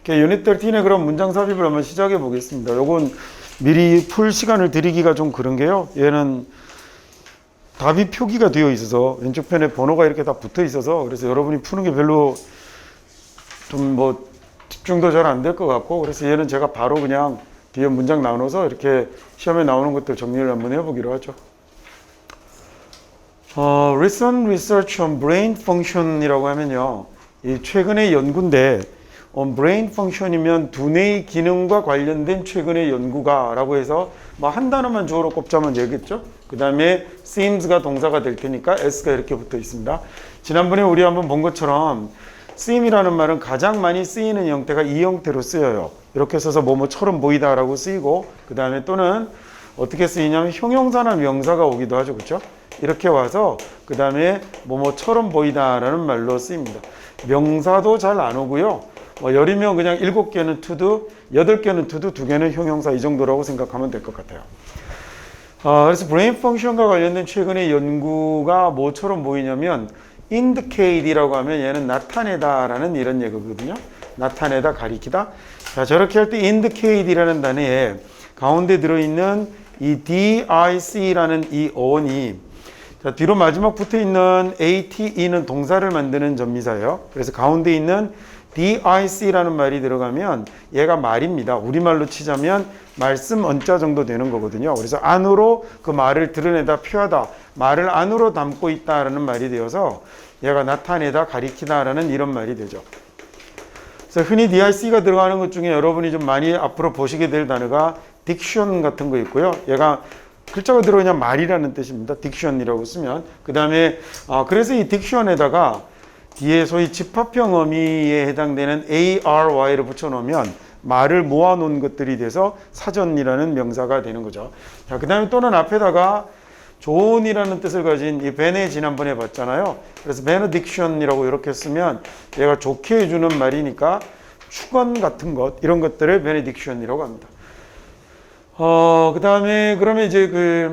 유닛 13의 그런 문장 삽입을 한번 시작해 보겠습니다. 요건 미리 풀 시간을 드리기가 좀 그런 게요. 얘는 답이 표기가 되어 있어서 왼쪽 편에 번호가 이렇게 다 붙어 있어서 그래서 여러분이 푸는 게 별로 좀 뭐 집중도 잘 안 될 것 같고 그래서 얘는 제가 바로 그냥 뒤에 문장 나눠서 이렇게 시험에 나오는 것들 정리를 한번 해보기로 하죠. Recent research on brain function이라고 하면요. 이 최근의 연구인데 on brain function이면 두뇌의 기능과 관련된 최근의 연구가 라고 해서 뭐 한 단어만 주어로 꼽자면 되겠죠. 그 다음에 seems가 동사가 될 테니까 s가 이렇게 붙어 있습니다. 지난번에 우리 한번 본 것처럼 seem이라는 말은 가장 많이 쓰이는 형태가 이 형태로 쓰여요. 이렇게 써서 뭐뭐처럼 보이다 라고 쓰이고 그 다음에 또는 어떻게 쓰이냐면 형용사나 명사가 오기도 하죠. 그렇죠? 이렇게 와서 그 다음에 뭐뭐처럼 보이다 라는 말로 쓰입니다. 명사도 잘 안 오고요. 뭐 열이면 그냥 7개는 to-do, 8개는 to-do, 2개는 형용사 이 정도라고 생각하면 될 것 같아요. 그래서 브레인 펑션과 관련된 최근의 연구가 뭐처럼 보이냐면 indicate이라고 하면 얘는 나타내다 라는 이런 얘기거든요. 나타내다, 가리키다. 자, 저렇게 할 때 indicate이라는 단어에 가운데 들어있는 이 DIC라는 이 어원이 자, 뒤로 마지막 붙어 있는 ATE는 동사를 만드는 전미사예요. 그래서 가운데 있는 DIC라는 말이 들어가면 얘가 말입니다. 우리말로 치자면 말씀 언자 정도 되는 거거든요. 그래서 안으로 그 말을 드러내다, 표하다, 말을 안으로 담고 있다라는 말이 되어서 얘가 나타내다, 가리키다라는 이런 말이 되죠. 그래서 흔히 DIC가 들어가는 것 중에 여러분이 좀 많이 앞으로 보시게 될 단어가 딕션 같은 거 있고요. 얘가 글자가 들어오냐 말이라는 뜻입니다. 딕션이라고 쓰면. 그 다음에 그래서 이 딕션에다가 뒤에 소위 집합형 어미에 해당되는 ARY를 붙여놓으면 말을 모아놓은 것들이 돼서 사전이라는 명사가 되는 거죠. 자, 그 다음에 또는 앞에다가 좋은이라는 뜻을 가진 이 베네 지난번에 봤잖아요. 그래서 베네딕션이라고 이렇게 쓰면 얘가 좋게 해주는 말이니까 축원 같은 것 이런 것들을 베네딕션이라고 합니다. 그 다음에 그러면 이제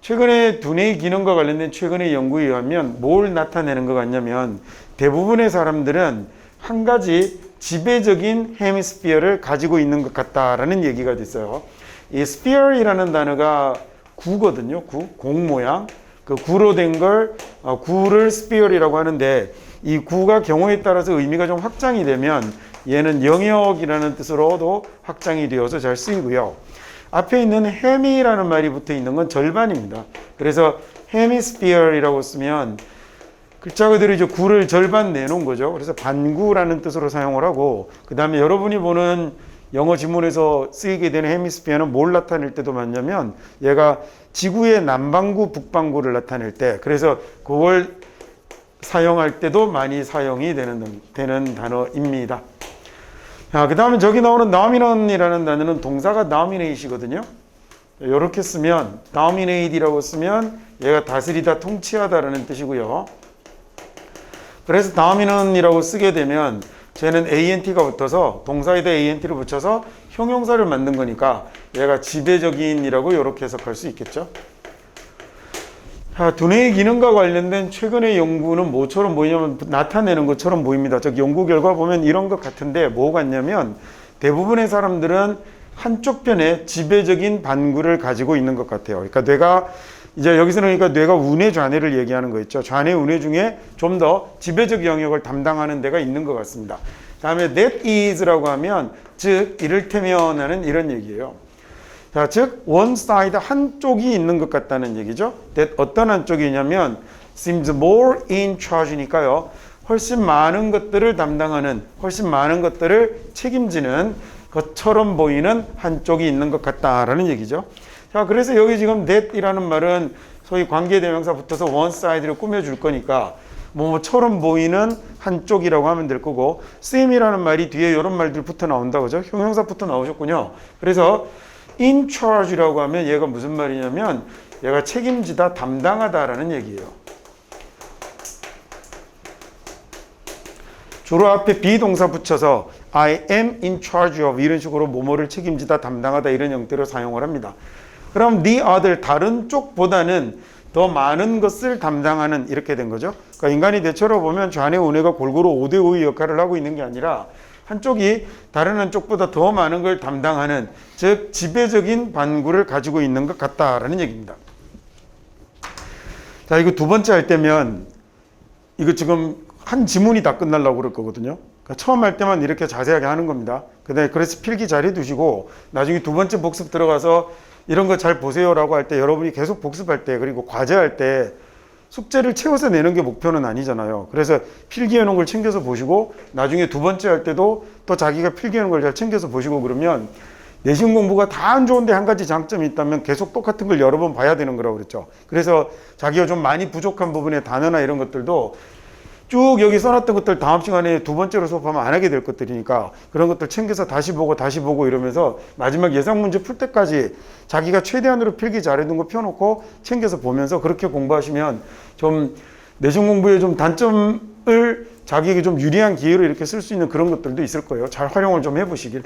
최근에 두뇌의 기능과 관련된 최근의 연구에 의하면 뭘 나타내는 것 같냐면 대부분의 사람들은 한 가지 지배적인 헤미스피어를 가지고 있는 것 같다라는 얘기가 됐어요. 이 스피어이라는 단어가 구거든요. 공 모양. 그 구로 된 걸 구를 스피어이라고 하는데 이 구가 경우에 따라서 의미가 좀 확장이 되면 얘는 영역이라는 뜻으로도 확장이 되어서 잘 쓰이고요. 앞에 있는 헤미라는 말이 붙어 있는 건 절반입니다. 그래서 헤미스피어이라고 쓰면 글자 그대로 이제 구를 절반 내놓은 거죠. 그래서 반구라는 뜻으로 사용을 하고 그 다음에 여러분이 보는 영어 지문에서 쓰이게 되는 헤미스피어는 뭘 나타낼 때도 많냐면 얘가 지구의 남반구, 북반구를 나타낼 때 그래서 그걸 사용할 때도 많이 사용이 되는 단어입니다. 그 다음에 저기 나오는 dominant이라는 단어는 동사가 dominate이거든요. 이렇게 쓰면 dominate이라고 쓰면 얘가 다스리다, 통치하다라는 뜻이고요. 그래서 dominant이라고 쓰게 되면 쟤는 ant가 붙어서 동사에다 ant를 붙여서 형용사를 만든 거니까 얘가 지배적인이라고 이렇게 해석할 수 있겠죠. 두뇌의 기능과 관련된 최근의 연구는 뭐처럼 보이냐면 나타내는 것처럼 보입니다. 즉 연구 결과 보면 이런 것 같은데 뭐 같냐면 대부분의 사람들은 한쪽 편에 지배적인 반구를 가지고 있는 것 같아요. 그러니까 뇌가 이제 여기서는 그러니까 뇌가 우뇌 좌뇌를 얘기하는 거 있죠. 좌뇌 우뇌 중에 좀 더 지배적 영역을 담당하는 데가 있는 것 같습니다. 다음에 that is라고 하면 즉 이를테면 하는 이런 얘기예요. 자, 즉 one side 한쪽이 있는 것 같다는 얘기죠. that 어떤 한쪽이냐면 seems more in charge니까요. 훨씬 많은 것들을 담당하는 훨씬 많은 것들을 책임지는 것처럼 보이는 한쪽이 있는 것 같다라는 얘기죠. 자, 그래서 여기 지금 that이라는 말은 소위 관계대명사 붙어서 one side를 꾸며줄 거니까 뭐처럼 보이는 한쪽이라고 하면 될 거고 seem이라는 말이 뒤에 이런 말들 붙어 나온다 그죠? 형용사 붙어 나오셨군요. 그래서 in charge라고 하면 얘가 무슨 말이냐면 얘가 책임지다, 담당하다라는 얘기예요. 주로 앞에 비동사 붙여서 I am in charge of 이런 식으로 뭐뭐를 책임지다, 담당하다 이런 형태로 사용을 합니다. 그럼 the other 다른 쪽보다는 더 많은 것을 담당하는 이렇게 된 거죠. 그러니까 인간이 대체로 보면 좌뇌 우뇌가 골고루 5대5의 역할을 하고 있는 게 아니라 한쪽이 다른 한쪽보다 더 많은 걸 담당하는, 즉 지배적인 반구를 가지고 있는 것 같다라는 얘기입니다. 자, 이거 두 번째 할 때면 이거 지금 한 지문이 다 끝나려고 그럴 거거든요. 그러니까 처음 할 때만 이렇게 자세하게 하는 겁니다. 그래서 필기 잘 해두시고 나중에 두 번째 복습 들어가서 이런 거 잘 보세요라고 할 때 여러분이 계속 복습할 때, 그리고 과제할 때 숙제를 채워서 내는 게 목표는 아니잖아요. 그래서 필기해 놓은 걸 챙겨서 보시고 나중에 두 번째 할 때도 또 자기가 필기해 놓은 걸 잘 챙겨서 보시고, 그러면 내신 공부가 다 안 좋은데 한 가지 장점이 있다면 계속 똑같은 걸 여러 번 봐야 되는 거라고 그랬죠. 그래서 자기가 좀 많이 부족한 부분의 단어나 이런 것들도 쭉 여기 써놨던 것들 다음 시간에 두 번째로 수업하면 안 하게 될 것들이니까 그런 것들 챙겨서 다시 보고 이러면서 마지막 예상 문제 풀 때까지 자기가 최대한으로 필기 잘해둔 거 펴놓고 챙겨서 보면서 그렇게 공부하시면 좀 내신 공부에 좀 단점을 자기에게 좀 유리한 기회로 이렇게 쓸 수 있는 그런 것들도 있을 거예요. 잘 활용을 좀 해보시길.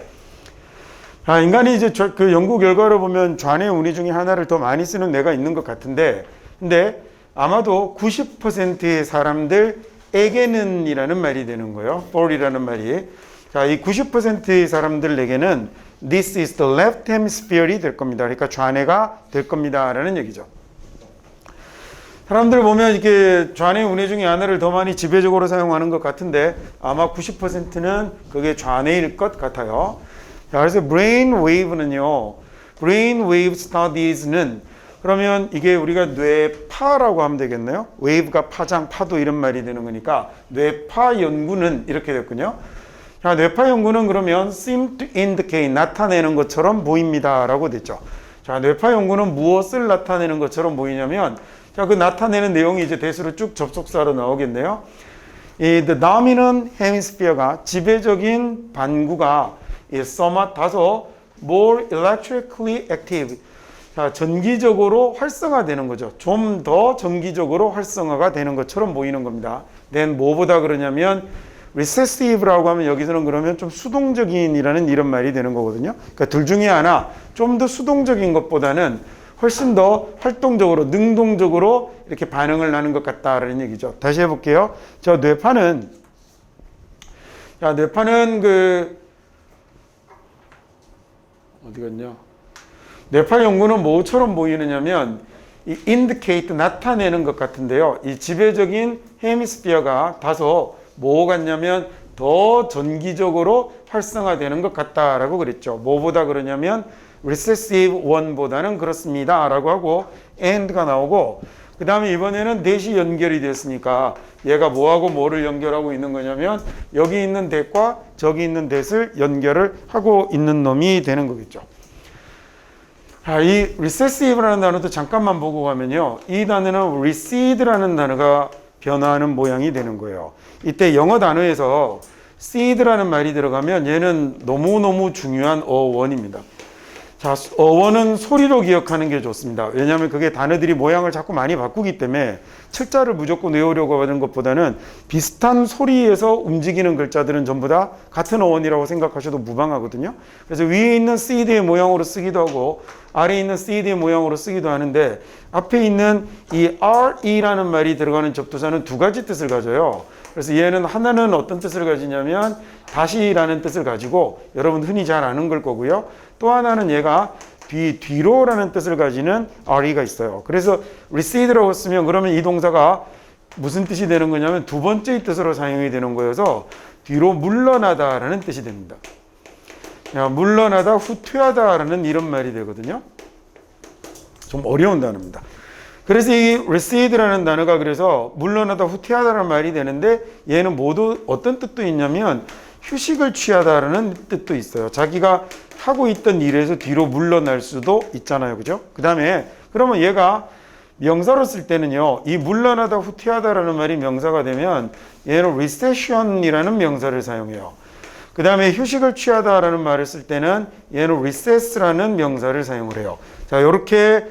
인간이 이제 그 연구 결과를 보면 좌뇌 우뇌 중에 하나를 더 많이 쓰는 뇌가 있는 것 같은데, 근데 아마도 90%의 사람들에게는 이라는 말이 되는 거예요. for이라는 말이. 자, 이 90%의 사람들에게는 this is the left hemisphere이 될 겁니다. 그러니까 좌뇌가 될 겁니다. 라는 얘기죠. 사람들 보면 이렇게 좌뇌 우뇌 중에 하나를 더 많이 지배적으로 사용하는 것 같은데 아마 90%는 그게 좌뇌일 것 같아요. 자, 그래서 brain wave는요, brain wave studies는 그러면 이게 우리가 뇌파라고 하면 되겠네요. wave가 파장, 파도 이런 말이 되는 거니까 뇌파 연구는 이렇게 됐군요. 자, 뇌파 연구는 그러면 seem to indicate, 나타내는 것처럼 보입니다 라고 됐죠. 자, 뇌파 연구는 무엇을 나타내는 것처럼 보이냐면, 자, 그 나타내는 내용이 이제 대수로 쭉 접속사로 나오겠네요. 이 the dominant hemisphere가 지배적인 반구가 is somewhat 다소 more electrically active. 자, 전기적으로 활성화되는 거죠. 좀 더 전기적으로 활성화가 되는 것처럼 보이는 겁니다. then 뭐보다 그러냐면 recessive라고 하면 여기서는 그러면 좀 수동적인이라는 이런 말이 되는 거거든요. 그러니까 둘 중에 하나 좀 더 수동적인 것보다는 훨씬 더 활동적으로, 능동적으로 이렇게 반응을 하는 것 같다라는 얘기죠. 다시 해볼게요. 저 뇌파는, 자, 뇌파는 어디 갔냐? 뇌파 연구는 뭐처럼 보이느냐면 이 indicate, 나타내는 것 같은데요. 이 지배적인 헤미스피어가 다소 뭐 같냐면 더 전기적으로 활성화되는 것 같다라고 그랬죠. 뭐보다 그러냐면 recessive one보다는 그렇습니다 라고 하고 and가 나오고, 그 다음에 이번에는 that이 연결이 됐으니까 얘가 뭐하고 뭐를 연결하고 있는 거냐면 여기 있는 that과 저기 있는 that을 연결을 하고 있는 놈이 되는 거겠죠. 자, 이 recessive라는 단어도 잠깐만 보고 가면요, 이 단어는 recede라는 단어가 변화하는 모양이 되는 거예요. 이때 영어 단어에서 seed라는 말이 들어가면 얘는 너무너무 중요한 어원입니다. 자, 어원은 소리로 기억하는 게 좋습니다. 왜냐하면 그게 단어들이 모양을 자꾸 많이 바꾸기 때문에 철자를 무조건 외우려고 하는 것보다는 비슷한 소리에서 움직이는 글자들은 전부 다 같은 어원이라고 생각하셔도 무방하거든요. 그래서 위에 있는 seed의 모양으로 쓰기도 하고 아래에 있는 seed의 모양으로 쓰기도 하는데, 앞에 있는 이 re라는 말이 들어가는 접두사는 두 가지 뜻을 가져요. 그래서 얘는 하나는 어떤 뜻을 가지냐면 다시라는 뜻을 가지고 여러분 흔히 잘 아는 걸 거고요. 또 하나는 얘가 뒤로라는 뜻을 가지는 re가 있어요. 그래서 recede라고 쓰면 그러면 이 동사가 무슨 뜻이 되는 거냐면 두 번째 뜻으로 사용이 되는 거여서 뒤로 물러나다라는 뜻이 됩니다. 야, 물러나다, 후퇴하다라는 이런 말이 되거든요. 좀 어려운 단어입니다. 그래서 이 recede라는 단어가 그래서 물러나다, 후퇴하다라는 말이 되는데 얘는 모두 어떤 뜻도 있냐면 휴식을 취하다라는 뜻도 있어요. 자기가 하고 있던 일에서 뒤로 물러날 수도 있잖아요. 그죠? 그 다음에 그러면 얘가 명사로 쓸 때는요, 이 물러나다, 후퇴하다라는 말이 명사가 되면 얘는 recession이라는 명사를 사용해요. 그 다음에 휴식을 취하다라는 말을 쓸 때는 얘는 recess라는 명사를 사용을 해요. 자, 이렇게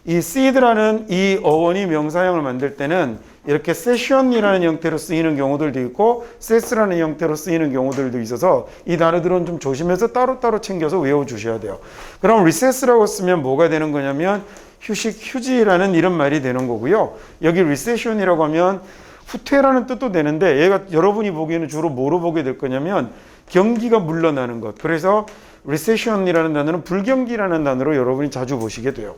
이 seed라는 이 어원이 명사형을 만들 때는 이렇게 session이라는 형태로 쓰이는 경우들도 있고 sess라는 형태로 쓰이는 경우들도 있어서 이 단어들은 좀 조심해서 따로따로 챙겨서 외워주셔야 돼요. 그럼 recess라고 쓰면 뭐가 되는 거냐면 휴식, 휴지라는 이런 말이 되는 거고요. 여기 recession이라고 하면 후퇴라는 뜻도 되는데 얘가 여러분이 보기에는 주로 뭐로 보게 될 거냐면 경기가 물러나는 것. 그래서 recession이라는 단어는 불경기라는 단어로 여러분이 자주 보시게 돼요.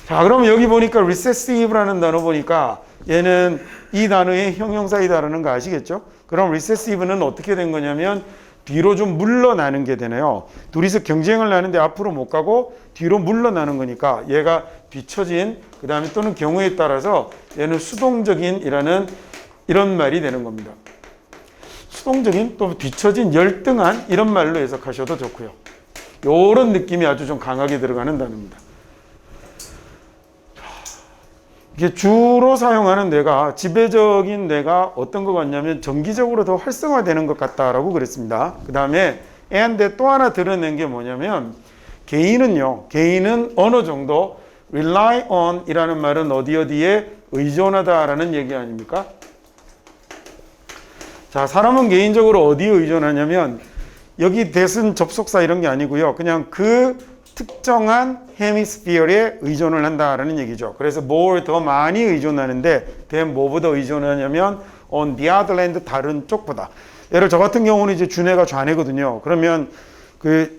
자, 그러면 여기 보니까 recessive라는 단어 보니까 얘는 이 단어의 형용사이다라는 거 아시겠죠? 그럼 recessive는 어떻게 된 거냐면 뒤로 좀 물러나는 게 되네요. 둘이서 경쟁을 하는데 앞으로 못 가고 뒤로 물러나는 거니까 얘가 뒤처진, 그 다음에 또는 경우에 따라서 얘는 수동적인이라는 이런 말이 되는 겁니다. 수동적인, 또 뒤처진, 열등한 이런 말로 해석하셔도 좋고요. 이런 느낌이 아주 좀 강하게 들어가는 단어입니다. 이게 주로 사용하는 뇌가, 지배적인 뇌가 어떤 것 같냐면 정기적으로 더 활성화되는 것 같다라고 그랬습니다. 그 다음에 and 또 하나 드러낸 게 뭐냐면 개인은 어느 정도 rely on 이라는 말은 어디에 의존하다라는 얘기 아닙니까? 자, 사람은 개인적으로 어디에 의존하냐면 여기 대신 접속사 이런 게 아니고요. 그냥 그 특정한 헤미스피어에 의존을 한다라는 얘기죠. 그래서 뭘 더 많이 의존하는데 뭐보다 의존하냐면 on the other land 다른 쪽보다. 예를 저 같은 경우는 이제 주뇌가 좌뇌거든요. 그러면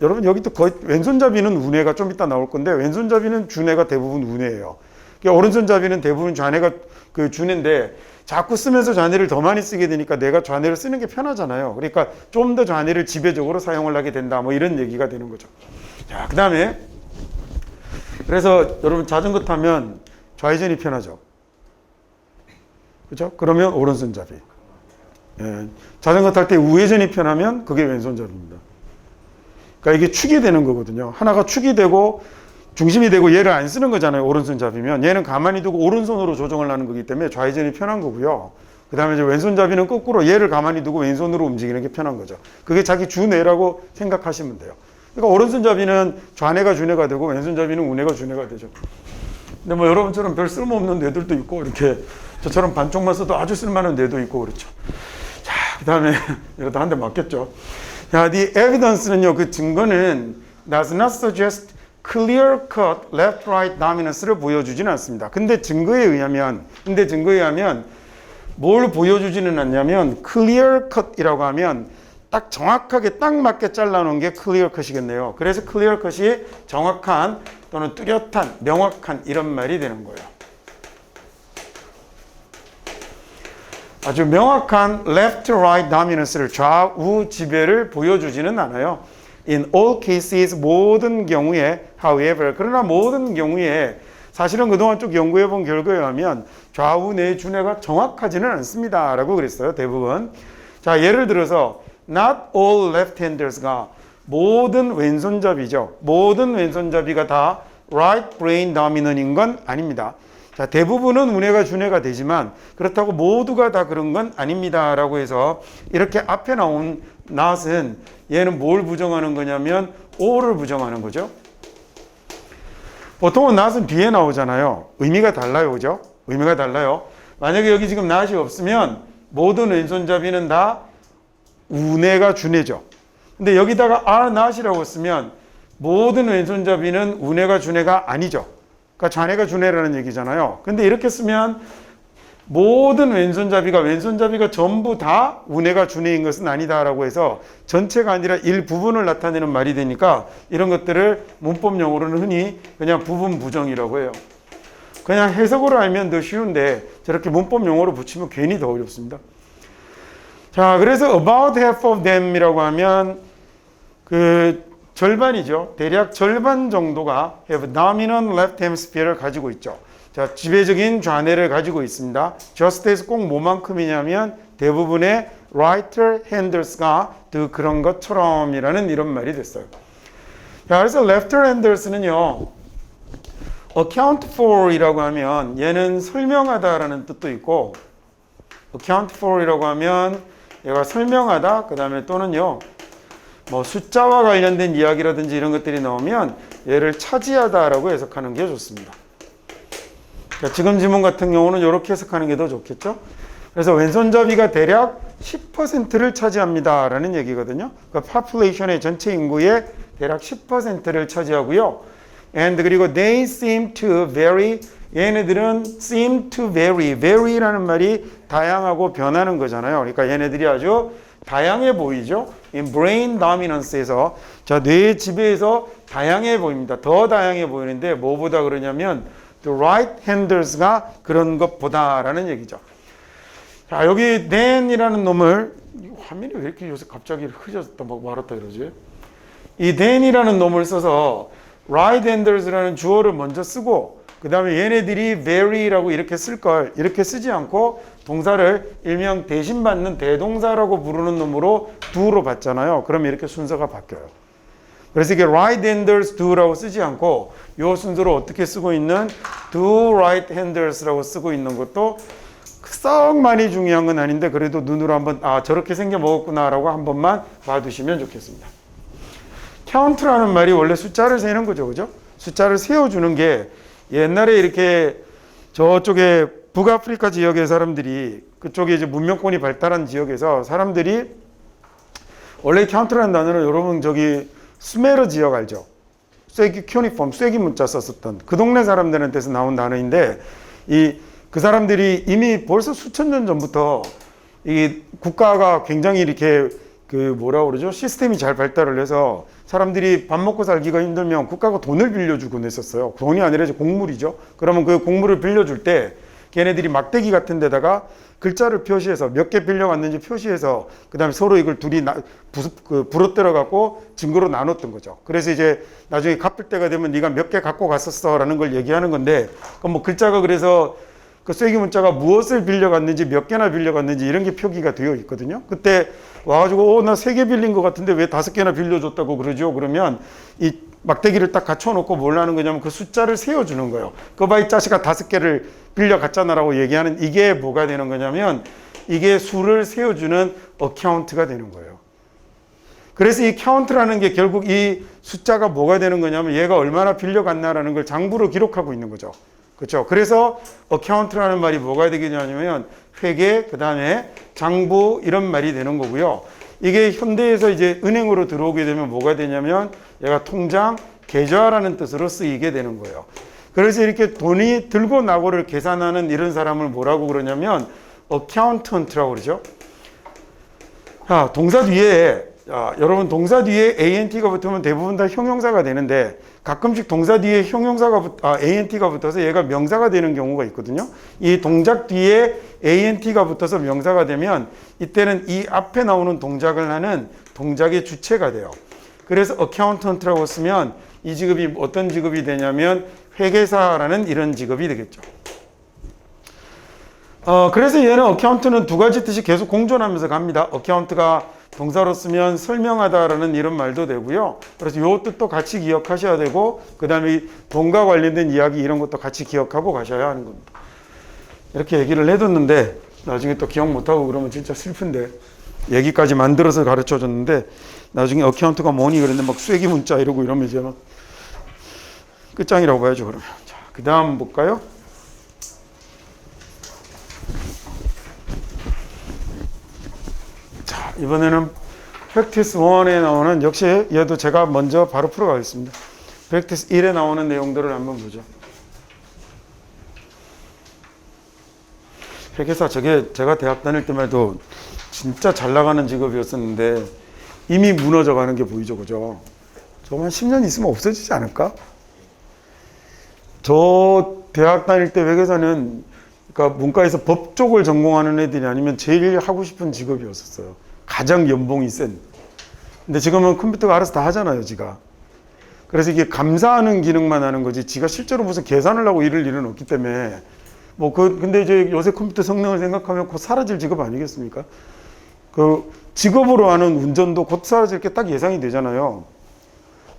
여러분 여기 또 거의 왼손잡이는 우뇌가 좀 이따 나올 건데 왼손잡이는 주뇌가 대부분 우뇌예요. 오른손잡이는 대부분 좌뇌가 주뇌인데 자꾸 쓰면서 좌뇌를 더 많이 쓰게 되니까 내가 좌뇌를 쓰는 게 편하잖아요. 그러니까 좀 더 좌뇌를 지배적으로 사용을 하게 된다. 뭐 이런 얘기가 되는 거죠. 자, 그 다음에 그래서 여러분 자전거 타면 좌회전이 편하죠. 그렇죠? 그러면 오른손잡이. 예. 자전거 탈 때 우회전이 편하면 그게 왼손잡이입니다. 그러니까 이게 축이 되는 거거든요. 하나가 축이 되고 중심이 되고 얘를 안 쓰는 거잖아요. 오른손잡이면 얘는 가만히 두고 오른손으로 조정을 하는 거기 때문에 좌회전이 편한 거고요. 그 다음에 이제 왼손잡이는 거꾸로 얘를 가만히 두고 왼손으로 움직이는 게 편한 거죠. 그게 자기 주뇌라고 생각하시면 돼요. 그러니까 오른손잡이는 좌뇌가 주뇌가 되고 왼손잡이는 우뇌가 주뇌가 되죠. 근데 뭐 여러분처럼 별 쓸모없는 뇌들도 있고 이렇게 저처럼 반쪽만 써도 아주 쓸만한 뇌도 있고 그렇죠. 자, 그 다음에 이러다 한 대 맞겠죠. 자, the evidence는요, 그 증거는 does not suggest clear-cut left-right dominance를 보여주지는 않습니다. 근데 증거에 의하면 뭘 보여주지는 않냐면 clear-cut이라고 하면 딱 정확하게 딱 맞게 잘라놓은 게 clear-cut이겠네요. 그래서 clear-cut이 정확한 또는 뚜렷한, 명확한 이런 말이 되는 거예요. 아주 명확한 left-right dominance를 좌우 지배를 보여주지는 않아요. In all cases 모든 경우에 however 그러나 모든 경우에 사실은 그동안 쭉 연구해 본 결과에 의하면 좌우 내 주뇌가 정확하지는 않습니다 라고 그랬어요. 대부분. 자, 예를 들어서 not all left-handers가 모든 왼손잡이죠. 모든 왼손잡이가 다 right brain dominant인 건 아닙니다. 자, 대부분은 우뇌가 주뇌가 되지만 그렇다고 모두가 다 그런 건 아닙니다 라고 해서 이렇게 앞에 나온 not은 얘는 뭘 부정하는 거냐면 all을 부정하는 거죠. 보통은 not은 뒤에 나오잖아요. 의미가 달라요. 그죠? 의미가 달라요. 만약에 여기 지금 not이 없으면 모든 왼손잡이는 다 우뇌가 주뇌죠. 근데 여기다가 are not이라고 쓰면 모든 왼손잡이는 우뇌가 주뇌가 아니죠. 그러니까 좌뇌가 주뇌라는 얘기잖아요. 근데 이렇게 쓰면 모든 왼손잡이가 전부 다 우뇌가 주뇌인 것은 아니다라고 해서 전체가 아니라 일부분을 나타내는 말이 되니까 이런 것들을 문법용어로는 흔히 그냥 부분 부정이라고 해요. 그냥 해석으로 알면 더 쉬운데 저렇게 문법용어로 붙이면 괜히 더 어렵습니다. 자, 그래서 about half of them이라고 하면 그 절반이죠. 대략 절반 정도가 have dominant left hemisphere를 가지고 있죠. 자, 지배적인 좌뇌를 가지고 있습니다. just as 꼭 뭐만큼이냐면 대부분의 right-handers가 그런 것처럼이라는 이런 말이 됐어요. 자, 그래서 left-handers는요, account for이라고 하면 얘는 설명하다라는 뜻도 있고 account for이라고 하면 얘가 설명하다, 그 다음에 또는요, 뭐 숫자와 관련된 이야기라든지 이런 것들이 나오면 얘를 차지하다라고 해석하는 게 좋습니다. 자, 지금 지문 같은 경우는 이렇게 해석하는 게 더 좋겠죠. 그래서 왼손잡이가 대략 10%를 차지합니다 라는 얘기거든요. 그러니까 population의 전체 인구의 대략 10%를 차지하고요. and 그리고 they seem to vary, 얘네들은 seem to vary라는 말이 다양하고 변하는 거잖아요. 그러니까 얘네들이 아주 다양해 보이죠. 이 brain dominance에서 자, 뇌의 지배에서 다양해 보입니다. 더 다양해 보이는데 뭐보다 그러냐면 the right-handers가 그런 것보다라는 얘기죠. 자, 여기 than이라는 놈을 화면이 왜 이렇게 요새 갑자기 흐려졌다 막 말았다 그러지? 이 than이라는 놈을 써서 right-handers라는 주어를 먼저 쓰고 그 다음에 얘네들이 very라고 이렇게 쓸 걸 이렇게 쓰지 않고 동사를 일명 대신받는 대동사라고 부르는 놈으로 do로 봤잖아요. 그럼 이렇게 순서가 바뀌어요. 그래서 이게 right-handers do라고 쓰지 않고 이 순서로 어떻게 쓰고 있는 do right-handers라고 쓰고 있는 것도 썩 많이 중요한 건 아닌데 그래도 눈으로 한번 저렇게 생겨 먹었구나라고 한 번만 봐두시면 좋겠습니다. count라는 말이 원래 숫자를 세는 거죠, 그죠? 숫자를 세워주는 게 옛날에 이렇게 저쪽에 북아프리카 지역의 사람들이 그쪽에 이제 문명권이 발달한 지역에서 사람들이 원래 count라는 단어는 여러분 저기 수메르 지역 알죠? 쐐기 큐니폼 쐐기 문자 썼었던 그 동네 사람들한테서 나온 단어인데 그 사람들이 이미 벌써 수천 년 전부터 이 국가가 굉장히 이렇게 그 뭐라 그러죠? 시스템이 잘 발달을 해서 사람들이 밥 먹고 살기가 힘들면 국가가 돈을 빌려주곤 했었어요. 돈이 아니라 이제 곡물이죠. 그러면 그 곡물을 빌려줄 때 걔네들이 막대기 같은 데다가 글자를 표시해서 몇 개 빌려왔는지 표시해서 그 다음에 서로 이걸 둘이 부러뜨려 갖고 증거로 나눴던 거죠. 그래서 이제 나중에 갚을 때가 되면 네가 몇 개 갖고 갔었어 라는 걸 얘기하는 건데 그럼 뭐 글자가 그래서 그 쐐기 문자가 무엇을 빌려갔는지 몇 개나 빌려갔는지 이런 게 표기가 되어 있거든요. 그때 와가지고 나 3개 빌린 것 같은데 왜 5개나 빌려줬다고 그러죠? 그러면 이 막대기를 딱 갖춰놓고 뭘 하는 거냐면 그 숫자를 세워주는 거예요. 그 봐 이 자식아 5개를 빌려갔잖아라고 얘기하는 이게 뭐가 되는 거냐면 이게 수를 세워주는 어카운트가 되는 거예요. 그래서 이 카운트라는 게 결국 이 숫자가 뭐가 되는 거냐면 얘가 얼마나 빌려갔나라는 걸 장부로 기록하고 있는 거죠. 그렇죠? 그래서 어카운트라는 말이 뭐가 되겠냐면 회계, 그 다음에 장부 이런 말이 되는 거고요. 이게 현대에서 이제 은행으로 들어오게 되면 뭐가 되냐면 얘가 통장, 계좌라는 뜻으로 쓰이게 되는 거예요. 그래서 이렇게 돈이 들고 나고를 계산하는 이런 사람을 뭐라고 그러냐면 어카운턴트라고 그러죠. 자, 동사 뒤에 여러분 동사 뒤에 ANT가 붙으면 대부분 다 형용사가 되는데 가끔씩 동사 뒤에 ANT가 붙어서 얘가 명사가 되는 경우가 있거든요. 이 동작 뒤에 ANT가 붙어서 명사가 되면 이때는 이 앞에 나오는 동작을 하는 동작의 주체가 돼요. 그래서 accountant라고 쓰면 이 직업이 어떤 직업이 되냐면 회계사라는 이런 직업이 되겠죠. 그래서 얘는 account는 두 가지 뜻이 계속 공존하면서 갑니다. account가 동사로 쓰면 설명하다라는 이런 말도 되고요. 그래서 이 뜻도 같이 기억하셔야 되고 그 다음에 돈과 관련된 이야기 이런 것도 같이 기억하고 가셔야 하는 겁니다. 이렇게 얘기를 해뒀는데 나중에 또 기억 못하고 그러면 진짜 슬픈데 얘기까지 만들어서 가르쳐줬는데 나중에 어카운트가 뭐니 그랬는데 막 쐐기 문자 이러고 이러면 이제 막 끝장이라고 봐야죠. 그러면 자, 그 다음 볼까요? 자, 이번에는 프랙티스 1에 나오는 역시 얘도 제가 먼저 바로 풀어가겠습니다. 프랙티스 1에 나오는 내용들을 한번 보죠. 회계사 저게 제가 대학 다닐 때만 해도 진짜 잘 나가는 직업이었었는데 이미 무너져 가는 게 보이죠, 그죠? 저만 10년 있으면 없어지지 않을까? 저 대학 다닐 때 회계사는 그러니까 문과에서 법 쪽을 전공하는 애들이 아니면 제일 하고 싶은 직업이었었어요. 가장 연봉이 센. 근데 지금은 컴퓨터가 알아서 다 하잖아요, 지가. 그래서 이게 감사하는 기능만 하는 거지 지가 실제로 무슨 계산을 하고 이럴 일은 없기 때문에 근데 이제 요새 컴퓨터 성능을 생각하면 곧 사라질 직업 아니겠습니까? 그 직업으로 하는 운전도 곧 사라질 게 딱 예상이 되잖아요.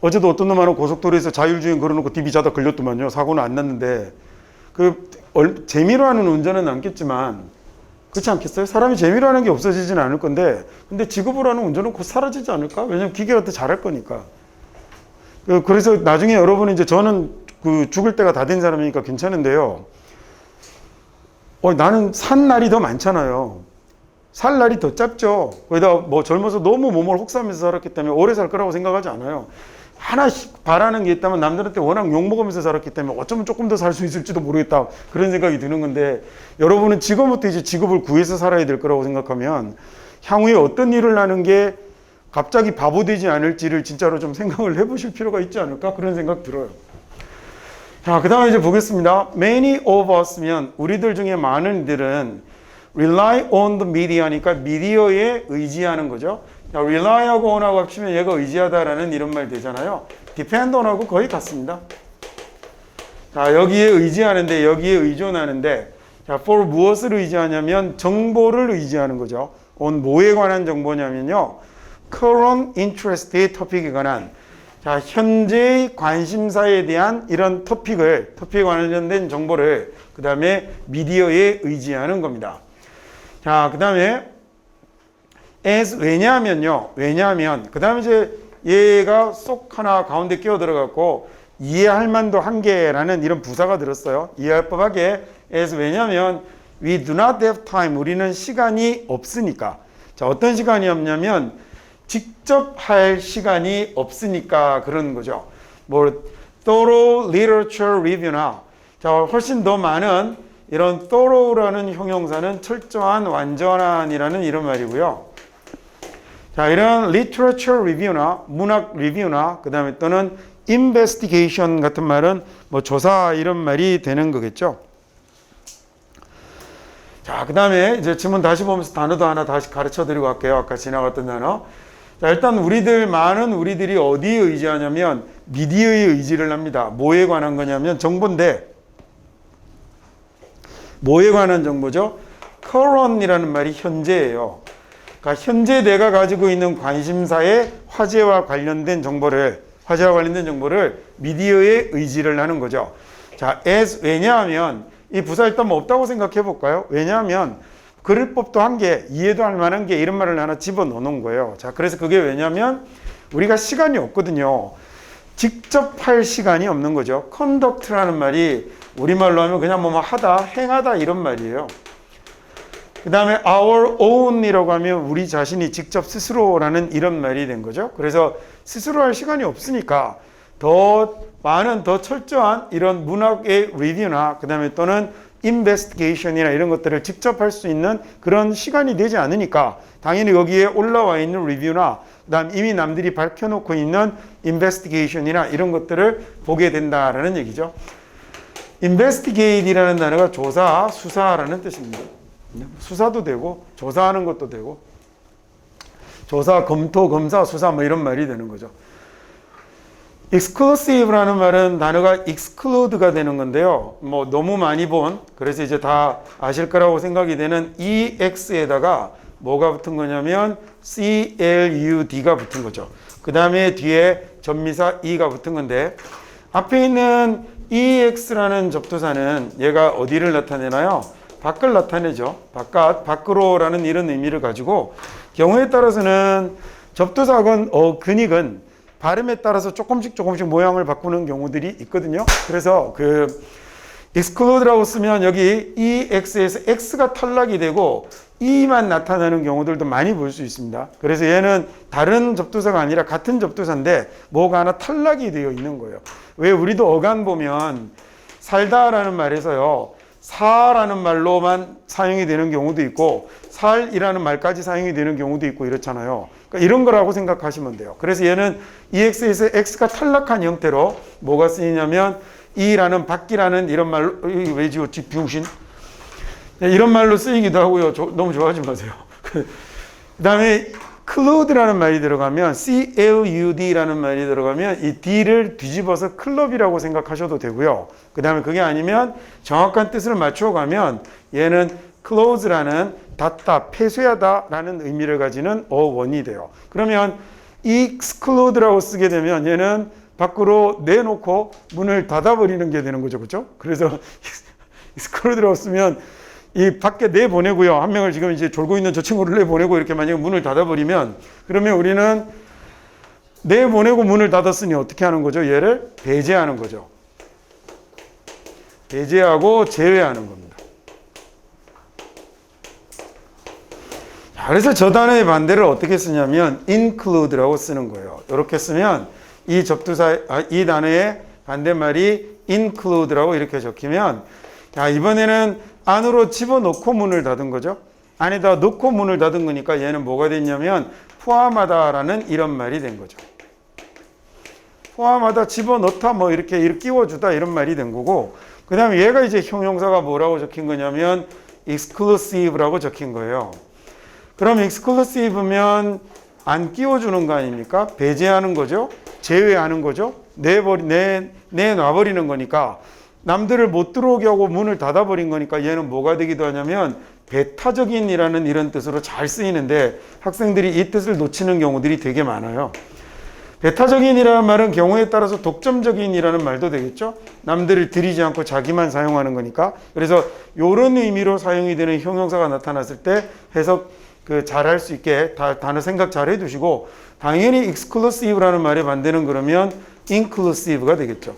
어제도 어떤 놈하고 고속도로에서 자율주행 걸어놓고 DB 자다 걸렸더만요. 사고는 안 났는데 재미로 하는 운전은 않겠지만 그렇지 않겠어요? 사람이 재미로 하는 게 없어지지는 않을 건데 근데 직업으로 하는 운전은 곧 사라지지 않을까? 왜냐면 기계가 더 잘할 거니까. 그래서 나중에 여러분이 이제 저는 죽을 때가 다 된 사람이니까 괜찮은데요. 나는 산 날이 더 많잖아요. 살 날이 더 짧죠. 거기다 뭐 젊어서 너무 몸을 혹사하면서 살았기 때문에 오래 살 거라고 생각하지 않아요. 하나씩 바라는 게 있다면 남들한테 워낙 욕먹으면서 살았기 때문에 어쩌면 조금 더 살 수 있을지도 모르겠다. 그런 생각이 드는 건데 여러분은 지금부터 이제 직업을 구해서 살아야 될 거라고 생각하면 향후에 어떤 일을 하는 게 갑자기 바보 되지 않을지를 진짜로 좀 생각을 해보실 필요가 있지 않을까? 그런 생각 들어요. 자, 그 다음에 이제 보겠습니다. Many of us면 우리들 중에 많은 이들은 rely on the media니까 미디어에 의지하는 거죠. 자, rely하고 on하고 합치면 얘가 의지하다라는 이런 말 되잖아요. depend on하고 거의 같습니다. 자, 여기에 의지하는데 여기에 의존하는데 자, for 무엇을 의지하냐면 정보를 의지하는 거죠. on 뭐에 관한 정보냐면요. current interest의 토픽에 관한 자, 현재의 관심사에 대한 이런 토픽에 관련된 정보를 그 다음에 미디어에 의지하는 겁니다. 자, 그 다음에 as 왜냐하면 그 다음에 이제 얘가 쏙 하나 가운데 끼어 들어갔고 이해할 만도 한계라는 이런 부사가 들었어요. 이해할 법하게 as 왜냐하면 we do not have time 우리는 시간이 없으니까. 자, 어떤 시간이 없냐면 직접 할 시간이 없으니까 그런 거죠. 뭐 thorough literature review나 자, 훨씬 더 많은 이런 thorough라는 형용사는 철저한, 완전한이라는 이런 말이고요. 자, 이런 literature review나 문학 리뷰나 그 다음에 또는 investigation 같은 말은 뭐 조사 이런 말이 되는 거겠죠. 자, 그 다음에 이제 지문 다시 보면서 단어도 하나 다시 가르쳐 드리고 갈게요. 아까 지나갔던 단어. 자, 일단 많은 우리들이 어디에 의지하냐면 미디어에 의지를 합니다. 뭐에 관한 거냐면 정보인데 뭐에 관한 정보죠? current이라는 말이 현재예요. 그러니까 현재 내가 가지고 있는 관심사의 화제와 관련된 정보를 미디어에 의지를 하는 거죠. 자, as 왜냐하면 이 부사 일단 뭐 없다고 생각해 볼까요? 왜냐하면 그럴 법도 한 게 이해도 할 만한 게 이런 말을 하나 집어넣어 놓은 거예요. 자, 그래서 그게 왜냐하면 우리가 시간이 없거든요. 직접 할 시간이 없는 거죠. conduct라는 말이 우리말로 하면 그냥 뭐 하다, 행하다 이런 말이에요. 그 다음에 our own이라고 하면 우리 자신이 직접 스스로라는 이런 말이 된 거죠. 그래서 스스로 할 시간이 없으니까 더 많은 더 철저한 이런 문학의 리뷰나 그 다음에 또는 investigation이나 이런 것들을 직접 할 수 있는 그런 시간이 되지 않으니까 당연히 여기에 올라와 있는 리뷰나 그 다음 이미 남들이 밝혀놓고 있는 investigation이나 이런 것들을 보게 된다라는 얘기죠. investigate이라는 단어가 조사, 수사라는 뜻입니다. 수사도 되고 조사하는 것도 되고 조사, 검토, 검사, 수사 뭐 이런 말이 되는 거죠. exclusive라는 말은 단어가 exclude가 되는 건데요. 뭐 너무 많이 그래서 이제 다 아실 거라고 생각이 되는 ex에다가 뭐가 붙은 거냐면 clud가 붙은 거죠. 그 다음에 뒤에 전미사 e가 붙은 건데 앞에 있는 ex라는 접두사는 얘가 어디를 나타내나요? 밖을 나타내죠. 밖으로라는 이런 의미를 가지고 경우에 따라서는 접두사건 근익은 발음에 따라서 조금씩 모양을 바꾸는 경우들이 있거든요. 그래서 그 exclude라고 쓰면 여기 ex에서 x가 탈락이 되고 e만 나타나는 경우들도 많이 볼 수 있습니다. 그래서 얘는 다른 접두사가 아니라 같은 접두사인데 뭐가 하나 탈락이 되어 있는 거예요. 왜 우리도 어간 보면 살다라는 말에서요. 사라는 말로만 사용이 되는 경우도 있고 살이라는 말까지 사용이 되는 경우도 있고 이렇잖아요. 그러니까 이런 거라고 생각하시면 돼요. 그래서 얘는 ex에서 x가 탈락한 형태로 뭐가 쓰이냐면 이라는 밖이라는 이런 말로 왜 지웠지? 병신 이런 말로 쓰이기도 하고요. 너무 좋아하지 마세요. 그 다음에 clude라는 말이 들어가면 clud라는 말이 들어가면 이 d를 뒤집어서 클럽이라고 생각하셔도 되고요. 그 다음에 그게 아니면 정확한 뜻을 맞춰가면 얘는 close라는 닫다, 폐쇄하다 라는 의미를 가지는 어원이 돼요. 그러면 exclude라고 쓰게 되면 얘는 밖으로 내놓고 문을 닫아버리는 게 되는 거죠. 그렇죠? 그래서 exclude라고 쓰면 이 밖에 내보내고요. 한 명을 지금 이제 졸고 있는 저 친구를 내보내고 이렇게 만약에 문을 닫아버리면 그러면 우리는 내보내고 문을 닫았으니 어떻게 하는 거죠? 얘를 배제하는 거죠. 배제하고 제외하는 겁니다. 자, 그래서 저 단어의 반대를 어떻게 쓰냐면 include라고 쓰는 거예요. 이렇게 쓰면 이 접두사, 이 단어의 반대말이 include라고 이렇게 적히면, 자, 이번에는 안으로 집어넣고 문을 닫은 거죠. 안에다 넣고 문을 닫은 거니까 얘는 뭐가 됐냐면 포함하다라는 이런 말이 된 거죠. 포함하다, 집어넣다, 뭐 이렇게 끼워주다 이런 말이 된 거고, 그 다음에 얘가 이제 형용사가 뭐라고 적힌 거냐면 exclusive라고 적힌 거예요. 그럼 exclusive면 안 끼워주는 거 아닙니까? 배제하는 거죠. 제외하는 거죠. 내놔버리는 거니까, 남들을 못 들어오게 하고 문을 닫아버린 거니까 얘는 뭐가 되기도 하냐면 배타적인이라는 이런 뜻으로 잘 쓰이는데, 학생들이 이 뜻을 놓치는 경우들이 되게 많아요. 배타적인이라는 말은 경우에 따라서 독점적인이라는 말도 되겠죠. 남들을 들이지 않고 자기만 사용하는 거니까. 그래서 이런 의미로 사용이 되는 형용사가 나타났을 때 해석 잘할 수 있게 단어 생각 잘 해두시고, 당연히 exclusive라는 말의 반대는 그러면 inclusive가 되겠죠.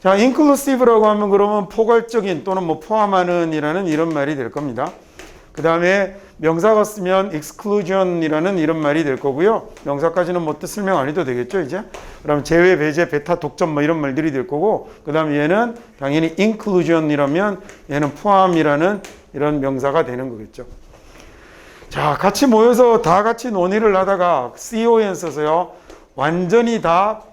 자, inclusive라고 하면 그러면 포괄적인 또는 뭐 포함하는 이라는 이런 말이 될 겁니다. 그 다음에 명사가 쓰면 exclusion이라는 이런 말이 될 거고요. 명사까지는 뭐 뜻 설명 안 해도 되겠죠, 이제? 그럼 제외, 배제, 배타, 독점 뭐 이런 말들이 될 거고, 그 다음에 얘는 당연히 inclusion이라면 얘는 포함이라는 이런 명사가 되는 거겠죠. 자, 같이 모여서 다 같이 논의를 하다가 CON 써서요, 완전히 다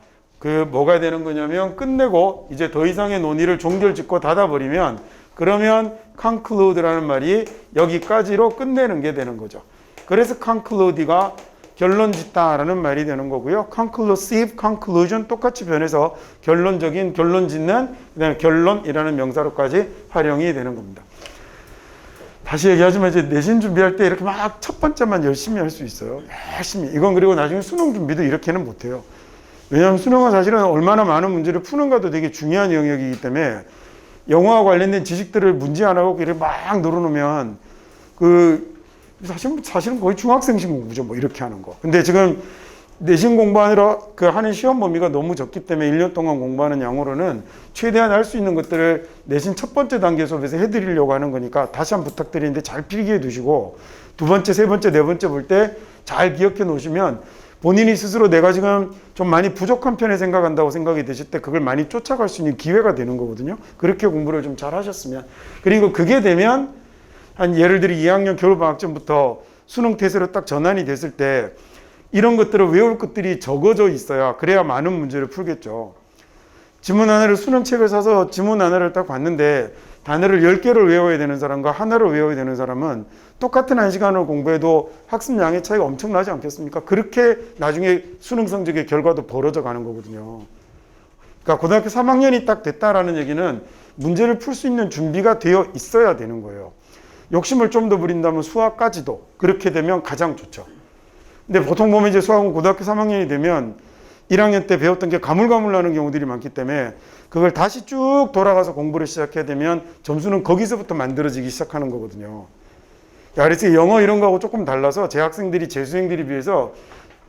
뭐가 되는 거냐면 끝내고 이제 더 이상의 논의를 종결짓고 닫아버리면, 그러면 conclude라는 말이 여기까지로 끝내는 게 되는 거죠. 그래서 conclude가 결론 짓다라는 말이 되는 거고요. conclusive, conclusion 똑같이 변해서 결론적인, 결론 짓는, 그다음에 결론이라는 명사로까지 활용이 되는 겁니다. 다시 얘기하지만 이제 내신 준비할 때 이렇게 막 첫 번째만 열심히 할 수 있어요. 열심히. 이건 그리고 나중에 수능 준비도 이렇게는 못해요. 왜냐하면 수능은 사실은 얼마나 많은 문제를 푸는가도 되게 중요한 영역이기 때문에 영어와 관련된 지식들을 문제 안 하고 이렇게 막 늘어놓으면 사실은 거의 중학생식 공부죠. 뭐 이렇게 하는 거. 근데 지금 내신 공부하느라 하는 시험 범위가 너무 적기 때문에 1년 동안 공부하는 양으로는 최대한 할 수 있는 것들을 내신 첫 번째 단계 수업에서 해드리려고 하는 거니까 다시 한번 부탁드리는데 잘 필기해 두시고, 두 번째, 세 번째, 네 번째 볼 때 잘 기억해 놓으시면 본인이 스스로 내가 지금 좀 많이 부족한 편에 생각한다고 생각이 되실 때 그걸 많이 쫓아갈 수 있는 기회가 되는 거거든요. 그렇게 공부를 좀 잘 하셨으면. 그리고 그게 되면 한 예를 들어 2학년 겨울방학전부터 수능 태세로 딱 전환이 됐을 때 이런 것들을 외울 것들이 적어져 있어야, 그래야 많은 문제를 풀겠죠. 지문 하나를, 수능책을 사서 지문 하나를 딱 봤는데 단어를 10개를 외워야 되는 사람과 하나를 외워야 되는 사람은 똑같은 1시간을 공부해도 학습량의 차이가 엄청나지 않겠습니까? 그렇게 나중에 수능 성적의 결과도 벌어져 가는 거거든요. 그러니까 고등학교 3학년이 딱 됐다라는 얘기는 문제를 풀 수 있는 준비가 되어 있어야 되는 거예요. 욕심을 좀 더 부린다면 수학까지도 그렇게 되면 가장 좋죠. 근데 보통 보면 이제 수학은 고등학교 3학년이 되면 1학년 때 배웠던 게 가물가물 나는 경우들이 많기 때문에 그걸 다시 쭉 돌아가서 공부를 시작해야 되면 점수는 거기서부터 만들어지기 시작하는 거거든요. 그래서 영어 이런 거하고 조금 달라서 재학생들이, 재수생들이 비해서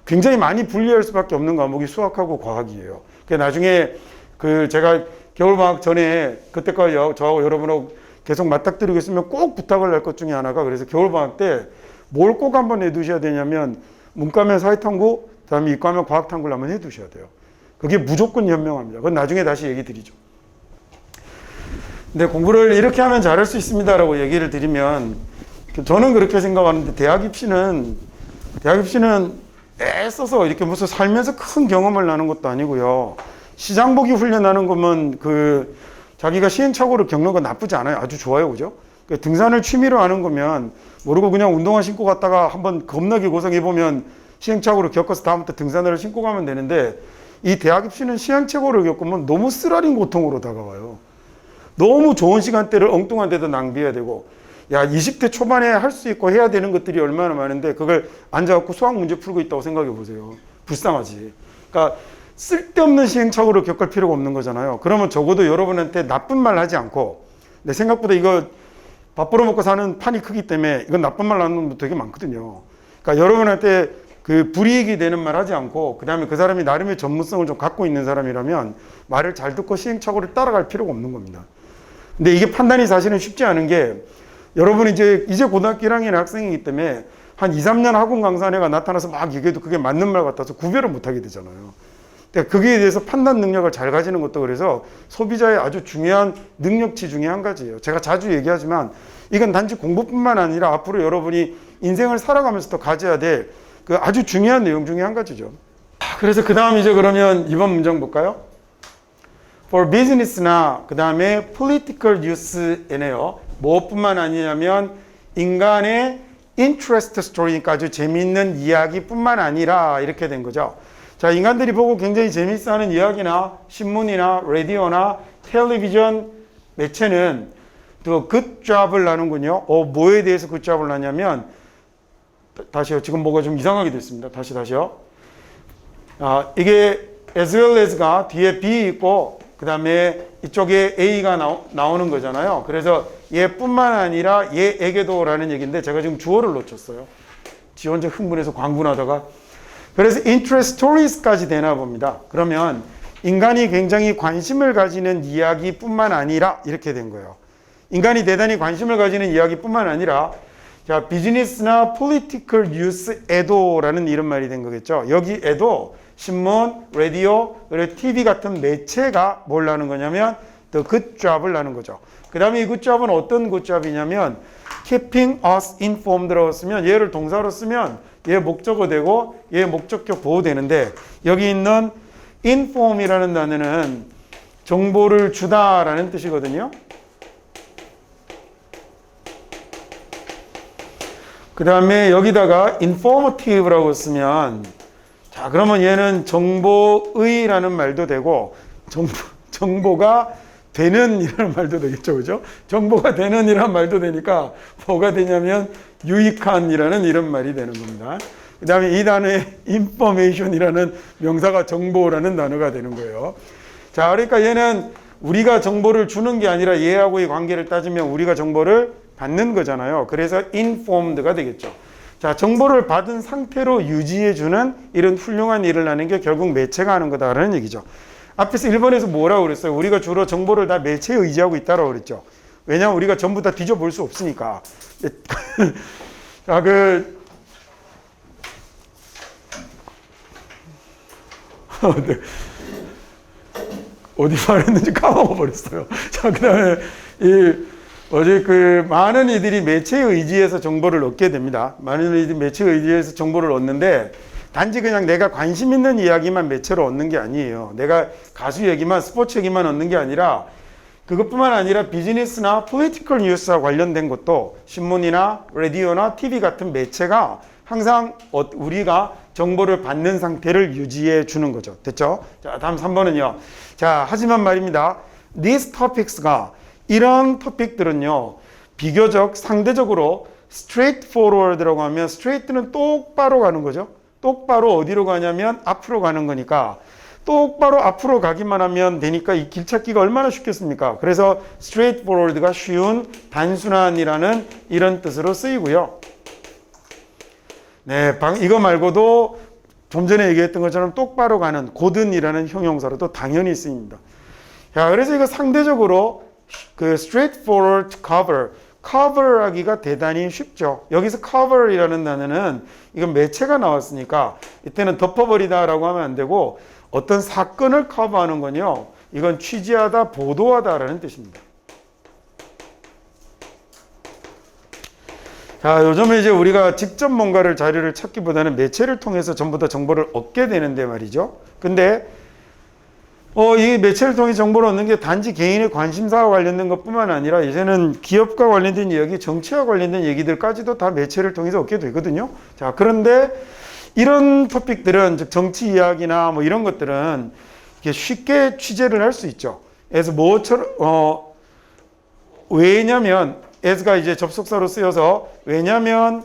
굉장히 많이 분리할 수밖에 없는 과목이 수학하고 과학이에요. 나중에 제가 겨울방학 전에 그때까지 저하고 여러분하고 계속 맞닥뜨리고 있으면 꼭 부탁을 할 것 중에 하나가, 그래서 겨울방학 때 뭘 꼭 한번 해두셔야 되냐면 문과면 사회탐구, 그다음에 이과면 과학탐구를 한번 해두셔야 돼요. 그게 무조건 현명합니다. 그건 나중에 다시 얘기 드리죠. 근데 공부를 이렇게 하면 잘할 수 있습니다라고 얘기를 드리면, 저는 그렇게 생각하는데 대학 입시는 애써서 이렇게 무슨 살면서 큰 경험을 나는 것도 아니고요. 시장 보기 훈련하는 거면 자기가 시행착오를 겪는 건 나쁘지 않아요. 아주 좋아요. 그죠? 등산을 취미로 하는 거면 모르고 그냥 운동화 신고 갔다가 한번 겁나게 고생해보면 시행착오를 겪어서 다음부터 등산화를 신고 가면 되는데, 이 대학 입시는 시행착오를 겪으면 너무 쓰라린 고통으로 다가와요. 너무 좋은 시간대를 엉뚱한 데도 낭비해야 되고, 20대 초반에 할 수 있고 해야 되는 것들이 얼마나 많은데 그걸 앉아갖고 수학 문제 풀고 있다고 생각해 보세요. 불쌍하지. 그러니까 쓸데없는 시행착오를 겪을 필요가 없는 거잖아요. 그러면 적어도 여러분한테 나쁜 말 하지 않고, 내 생각보다 이거 밥 벌어먹고 사는 판이 크기 때문에 이건 나쁜 말 하는 놈도 되게 많거든요. 그러니까 여러분한테 불이익이 되는 말 하지 않고, 그 다음에 그 사람이 나름의 전문성을 좀 갖고 있는 사람이라면 말을 잘 듣고 시행착오를 따라갈 필요가 없는 겁니다. 근데 이게 판단이 사실은 쉽지 않은 게, 여러분이 이제 고등학교 1학년 학생이기 때문에 한 2, 3년 학원 강사한 애가 나타나서 막 얘기해도 그게 맞는 말 같아서 구별을 못 하게 되잖아요. 거기에 대해서 판단 능력을 잘 가지는 것도 그래서 소비자의 아주 중요한 능력치 중에 한 가지예요. 제가 자주 얘기하지만 이건 단지 공부뿐만 아니라 앞으로 여러분이 인생을 살아가면서 또 가져야 될 그 아주 중요한 내용 중에 한 가지죠. 그래서 그 다음 이제 그러면 이번 문장 볼까요? For business나 그 다음에 political use에네요. 무엇뿐만 아니냐면 인간의 interest story니까 아주 재미있는 이야기뿐만 아니라 이렇게 된 거죠. 자, 인간들이 보고 굉장히 재밌어하는 이야기나 신문이나 라디오나 텔레비전 매체는 또 good job을 나누군요. 뭐에 대해서 good job을 나냐면 다시요. 지금 뭐가 좀 이상하게 됐습니다. 다시요. 이게 as well as가 뒤에 B 있고 그 다음에 이쪽에 A가 나오는 거잖아요. 그래서 얘뿐만 아니라 얘에게도 라는 얘기인데 제가 지금 주어를 놓쳤어요. 지 혼자 흥분해서 광분하다가. 그래서 interest stories까지 되나 봅니다. 그러면 인간이 굉장히 관심을 가지는 이야기뿐만 아니라 이렇게 된 거예요. 인간이 대단히 관심을 가지는 이야기뿐만 아니라 자, 비즈니스나 political use에도 라는 이런 말이 된 거겠죠. 여기에도 신문, 라디오, 그리고 TV 같은 매체가 뭘 하는 거냐면 the good job을 하는 거죠. 그 다음에 이 good job은 어떤 good job이냐면 keeping us informed라고 쓰면 얘를 동사로 쓰면 얘 목적어 되고 얘 목적격 보호 되는데 여기 있는 inform이라는 단어는 정보를 주다라는 뜻이거든요. 그 다음에 여기다가 informative라고 쓰면 자, 그러면 얘는 정보의라는 말도 되고 정보가 되는 이라는 말도 되겠죠. 그죠? 정보가 되는 이라는 말도 되니까 뭐가 되냐면 유익한 이라는 이런 말이 되는 겁니다. 그 다음에 이 단어에 information이라는 명사가 정보라는 단어가 되는 거예요. 자, 그러니까 얘는 우리가 정보를 주는 게 아니라 얘하고의 관계를 따지면 우리가 정보를 받는 거잖아요. 그래서 informed가 되겠죠. 자, 정보를 받은 상태로 유지해주는 이런 훌륭한 일을 하는 게 결국 매체가 하는 거다라는 얘기죠. 앞에서 1번에서 뭐라고 그랬어요? 우리가 주로 정보를 다 매체에 의지하고 있다고 그랬죠. 왜냐하면 우리가 전부 다 뒤져볼 수 없으니까. 자, 네. 어디 말했는지 까먹어버렸어요. 자, 그 다음에 많은 이들이 매체에 의지해서 정보를 얻게 됩니다. 많은 이들이 매체에 의지해서 정보를 얻는데 단지 그냥 내가 관심 있는 이야기만 매체로 얻는 게 아니에요. 내가 가수 얘기만, 스포츠 얘기만 얻는 게 아니라 그것뿐만 아니라 비즈니스나 political news와 관련된 것도 신문이나 라디오나 TV 같은 매체가 항상 우리가 정보를 받는 상태를 유지해 주는 거죠. 됐죠? 자, 다음 3번은요. 자, 하지만 말입니다. These topics가 이런 토픽들은요. 비교적 상대적으로 straightforward라고 하면 straight는 똑바로 가는 거죠. 똑바로 어디로 가냐면 앞으로 가는 거니까 똑바로 앞으로 가기만 하면 되니까 이 길 찾기가 얼마나 쉽겠습니까? 그래서 straightforward가 쉬운, 단순한이라는 이런 뜻으로 쓰이고요. 네, 이거 말고도 좀 전에 얘기했던 것처럼 똑바로 가는, 고든이라는 형용사로도 당연히 쓰입니다. 자, 그래서 이거 상대적으로 그 straightforward cover 하기가 대단히 쉽죠. 여기서 cover이라는 단어는 이건 매체가 나왔으니까 이때는 덮어버리다라고 하면 안 되고 어떤 사건을 커버하는 건요. 이건 취재하다, 보도하다라는 뜻입니다. 자, 요즘에 이제 우리가 직접 뭔가를 자료를 찾기보다는 매체를 통해서 전부 다 정보를 얻게 되는데 말이죠. 근데 이 매체를 통해 정보를 얻는 게 단지 개인의 관심사와 관련된 것뿐만 아니라 이제는 기업과 관련된 이야기, 정치와 관련된 얘기들까지도 다 매체를 통해서 얻게 되거든요. 자, 그런데 이런 토픽들은 즉 정치 이야기나 뭐 이런 것들은 이렇게 쉽게 취재를 할 수 있죠. 그래서 왜냐면 as가 이제 접속사로 쓰여서 왜냐면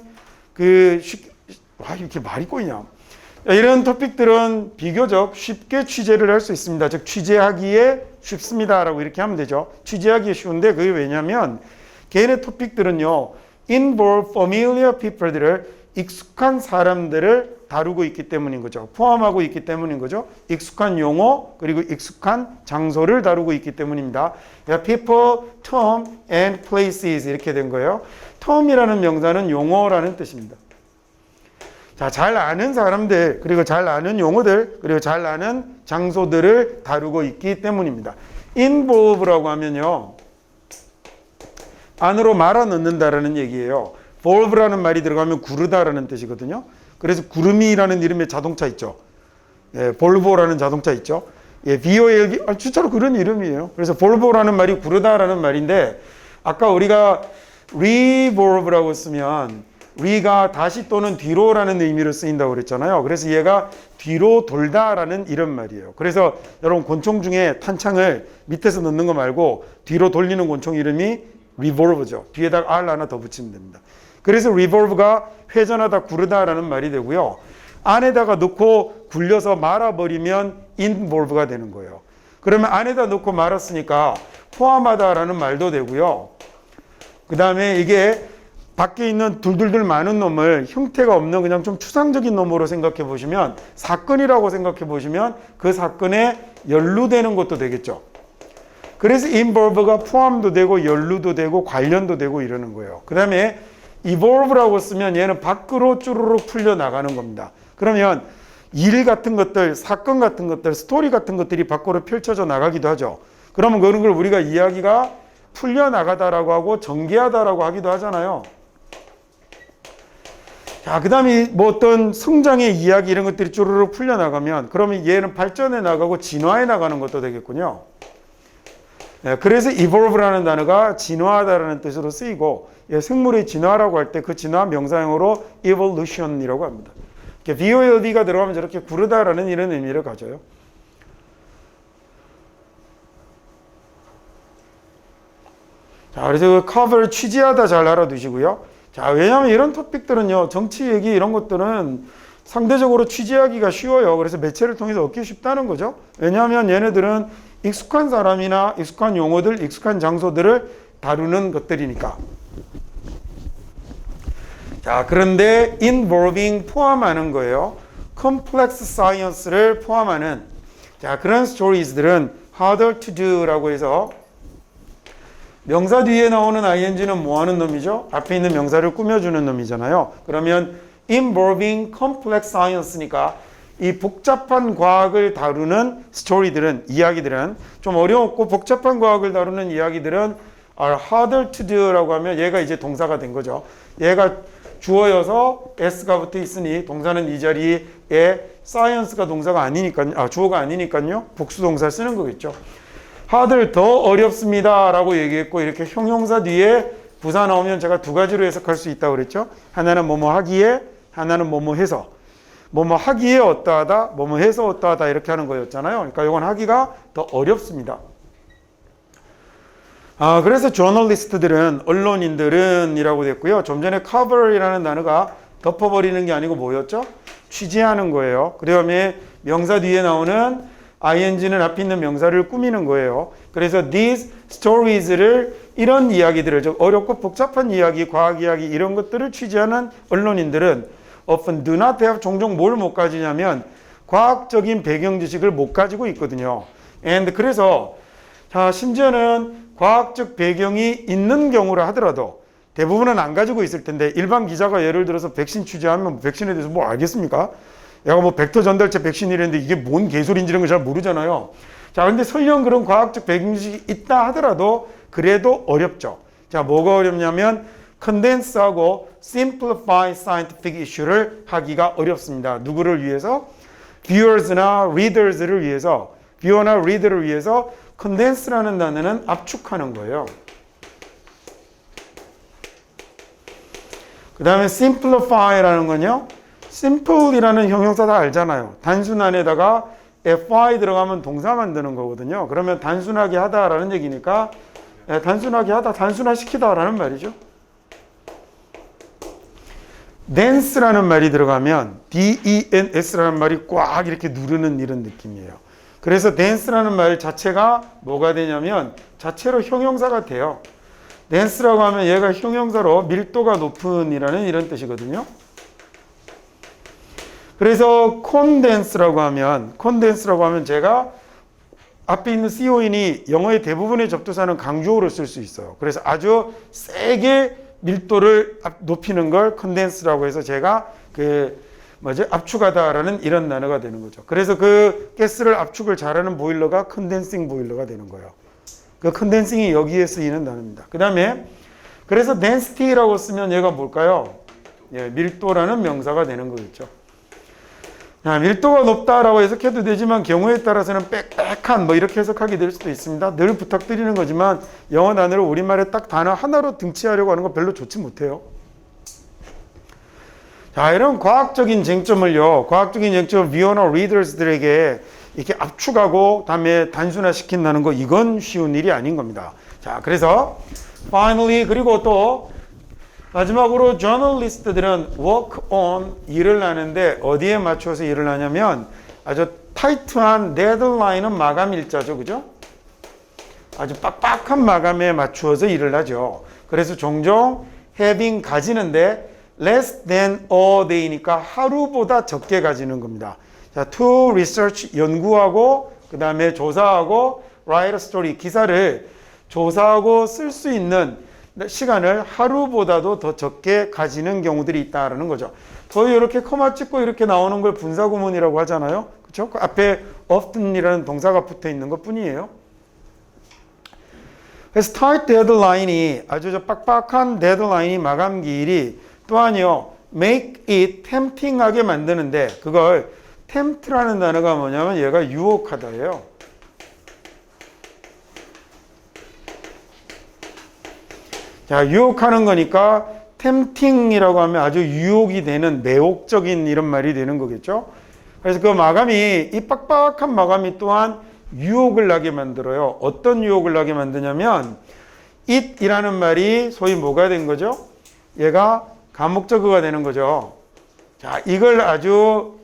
이렇게 말이 꼬이냐. 이런 토픽들은 비교적 쉽게 취재를 할 수 있습니다. 즉 취재하기에 쉽습니다라고 이렇게 하면 되죠. 취재하기에 쉬운데 그게 왜냐면 개인의 토픽들은요. involve familiar people들을 익숙한 사람들을 다루고 있기 때문인 거죠. 포함하고 있기 때문인 거죠. 익숙한 용어 그리고 익숙한 장소를 다루고 있기 때문입니다. people, term, and places 이렇게 된 거예요. term이라는 명사는 용어라는 뜻입니다. 자, 잘 아는 사람들, 그리고 잘 아는 용어들, 그리고 잘 아는 장소들을 다루고 있기 때문입니다. involve라고 하면요, 안으로 말아 넣는다라는 얘기예요. volve라는 말이 들어가면 구르다라는 뜻이거든요. 그래서 구름이라는 이름의 자동차 있죠. 예, 볼보라는 자동차 있죠. 예, VOLV, 진짜로 그런 이름이에요. 그래서 볼보라는 말이 구르다라는 말인데, 아까 우리가 revolve라고 쓰면 re가 다시 또는 뒤로라는 의미로 쓰인다고 그랬잖아요. 그래서 얘가 뒤로 돌다라는 이런 말이에요. 그래서 여러분 곤충 중에 탄창을 밑에서 넣는 거 말고 뒤로 돌리는 곤충 이름이 revolve죠. 뒤에다가 R 하나 더 붙이면 됩니다. 그래서 revolve가 회전하다 구르다라는 말이 되고요. 안에다가 넣고 굴려서 말아버리면 involve가 되는 거예요. 그러면 안에다 넣고 말았으니까 포함하다라는 말도 되고요. 그 다음에 이게 밖에 있는 둘둘둘 많은 놈을 형태가 없는 그냥 좀 추상적인 놈으로 생각해 보시면, 사건이라고 생각해 보시면 그 사건에 연루되는 것도 되겠죠. 그래서 involve가 포함도 되고 연루도 되고 관련도 되고 이러는 거예요. 그 다음에 evolve라고 쓰면 얘는 밖으로 쭈루룩 풀려 나가는 겁니다. 그러면 일 같은 것들, 사건 같은 것들, 스토리 같은 것들이 밖으로 펼쳐져 나가기도 하죠. 그러면 그런 걸 우리가 이야기가 풀려 나가다라고 하고 전개하다라고 하기도 하잖아요. 자, 그 다음에 뭐 어떤 성장의 이야기 이런 것들이 쭈루룩 풀려 나가면, 그러면 얘는 발전해 나가고 진화해 나가는 것도 되겠군요. 네, 그래서 evolve라는 단어가 진화하다라는 뜻으로 쓰이고, 생물의 진화라고 할 때 그 진화 명사형으로 evolution이라고 합니다. VOLV가 들어가면 저렇게 구르다라는 이런 의미를 가져요. 자, 그래서 그 커버를 취지하다 잘 알아두시고요. 자, 왜냐하면 이런 토픽들은요, 정치 얘기 이런 것들은 상대적으로 취재하기가 쉬워요. 그래서 매체를 통해서 얻기 쉽다는 거죠. 왜냐하면 얘네들은 익숙한 사람이나 익숙한 용어들, 익숙한 장소들을 다루는 것들이니까. 자, 그런데 involving 포함하는 거예요. complex science를 포함하는, 자, 그런 stories들은 harder to do라고 해서, 명사 뒤에 나오는 ing는 뭐 하는 놈이죠? 앞에 있는 명사를 꾸며주는 놈이잖아요. 그러면 involving complex science니까 이 복잡한 과학을 다루는 스토리들은, 이야기들은, 좀 어려웠고 복잡한 과학을 다루는 이야기들은 are harder to do라고 하면 얘가 이제 동사가 된 거죠. 얘가 주어여서 s가 붙어 있으니 동사는 이 자리에 science가 동사가 아니니까요. 주어가 아니니까요. 복수 동사 쓰는 거겠죠. harder 더 어렵습니다 라고 얘기했고, 이렇게 형용사 뒤에 부사 나오면 제가 두 가지로 해석할 수 있다고 그랬죠. 하나는 뭐뭐 하기에, 하나는 뭐뭐 해서. 뭐뭐 하기에 어떠하다, 뭐뭐 해서 어떠하다 이렇게 하는 거였잖아요. 그러니까 이건 하기가 더 어렵습니다. 그래서 저널리스트들은, 언론인들은 이라고 됐고요. 좀 전에 cover이라는 단어가 덮어버리는 게 아니고 뭐였죠? 취재하는 거예요. 그 다음에 명사 뒤에 나오는 ing는 앞에 있는 명사를 꾸미는 거예요. 그래서 these stories를, 이런 이야기들을, 좀 어렵고 복잡한 이야기, 과학 이야기 이런 것들을 취재하는 언론인들은 often do not have, 종종 뭘 못 가지냐면 과학적인 배경 지식을 못 가지고 있거든요. and 그래서 자, 심지어는 과학적 배경이 있는 경우라 하더라도 대부분은 안 가지고 있을 텐데, 일반 기자가 예를 들어서 백신 취재하면 백신에 대해서 뭐 알겠습니까? 얘가 뭐 벡터 전달체 백신이랬는데 이게 뭔 개소리인지는 걸 잘 모르잖아요. 자, 근데 설령 그런 과학적 배경지식이 있다 하더라도 그래도 어렵죠. 자, 뭐가 어렵냐면 condense하고 simplify scientific issue를 하기가 어렵습니다. 누구를 위해서? viewers나 readers를 위해서, viewer나 reader를 위해서 condense라는 단어는 압축하는 거예요. 그 다음에 simplify라는 건요, simple이라는 형용사 다 알잖아요. 단순 안에다가 fy 들어가면 동사 만드는 거거든요. 그러면 단순하게 하다라는 얘기니까, 단순하게 하다, 단순화시키다라는 말이죠. dense라는 말이 들어가면 dens라는 말이 꽉 이렇게 누르는 이런 느낌이에요. 그래서 dense라는 말 자체가 뭐가 되냐면 자체로 형용사가 돼요. dense라고 하면 얘가 형용사로 밀도가 높은 이라는 이런 뜻이거든요. 그래서 condense라고 하면 제가 앞에 있는 con이 영어의 대부분의 접두사는 강조어로 쓸 수 있어요. 그래서 아주 세게 밀도를 높이는 걸 condense라고 해서 제가 그 뭐지? 압축하다라는 이런 단어가 되는 거죠. 그래서 그 가스를 압축을 잘하는 보일러가 컨덴싱 보일러가 되는 거예요. 그 컨덴싱이 여기에 쓰이는 단어입니다. 그 다음에 그래서 density라고 쓰면 얘가 뭘까요? 예, 밀도라는 명사가 되는 거겠죠. 자, 밀도가 높다라고 해석해도 되지만 경우에 따라서는 빽빽한 뭐 이렇게 해석하게 될 수도 있습니다. 늘 부탁드리는 거지만 영어 단어를 우리말에 딱 단어 하나로 등치하려고 하는 거 별로 좋지 못해요. 자, 이런 과학적인 쟁점을요, 과학적인 쟁점 view나 readers들에게 이렇게 압축하고 다음에 단순화시킨다는 거, 이건 쉬운 일이 아닌 겁니다. 자, 그래서 finally, 그리고 또 마지막으로 저널리스트들은 work on 일을 하는데 어디에 맞춰서 일을 하냐면 아주 타이트한 데드라인은 마감 일자죠, 그죠? 아주 빡빡한 마감에 맞추어서 일을 하죠. 그래서 종종 having 가지는데 less than a day니까 하루보다 적게 가지는 겁니다. 자, to research 연구하고 그 다음에 조사하고 write a story 기사를 조사하고 쓸 수 있는 시간을 하루보다도 더 적게 가지는 경우들이 있다라는 거죠. 거의 이렇게 코마 찍고 이렇게 나오는 걸 분사구문이라고 하잖아요. 그렇죠? 그 앞에 often이라는 동사가 붙어 있는 것 뿐이에요. 그래서 tight deadline이 아주 빡빡한 데드라인이 마감 기일이 또한요, make it tempting하게 만드는데 그걸 tempt라는 단어가 뭐냐면 얘가 유혹하다예요. 자, 유혹하는 거니까 tempting이라고 하면 아주 유혹이 되는 매혹적인 이런 말이 되는 거겠죠. 그래서 그 마감이 이 빡빡한 마감이 또한 유혹을 나게 만들어요. 어떤 유혹을 나게 만드냐면 it이라는 말이 소위 뭐가 된 거죠? 얘가 감목적어가 되는 거죠. 자, 이걸 아주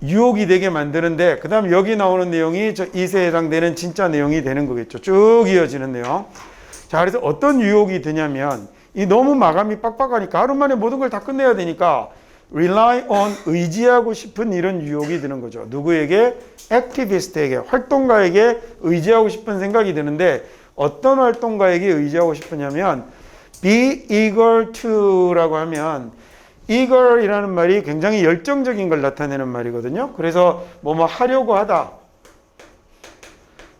유혹이 되게 만드는데 그 다음 여기 나오는 내용이 저 it에 해당되는 진짜 내용이 되는 거겠죠. 쭉 이어지는 내용. 자, 그래서 어떤 유혹이 드냐면 이 너무 마감이 빡빡하니까 하루 만에 모든 걸 다 끝내야 되니까 rely on 의지하고 싶은 이런 유혹이 드는 거죠. 누구에게? 액티비스트에게, 활동가에게 의지하고 싶은 생각이 드는데 어떤 활동가에게 의지하고 싶으냐면 be eager to라고 하면 eager이라는 말이 굉장히 열정적인 걸 나타내는 말이거든요. 그래서 뭐뭐 하려고 하다,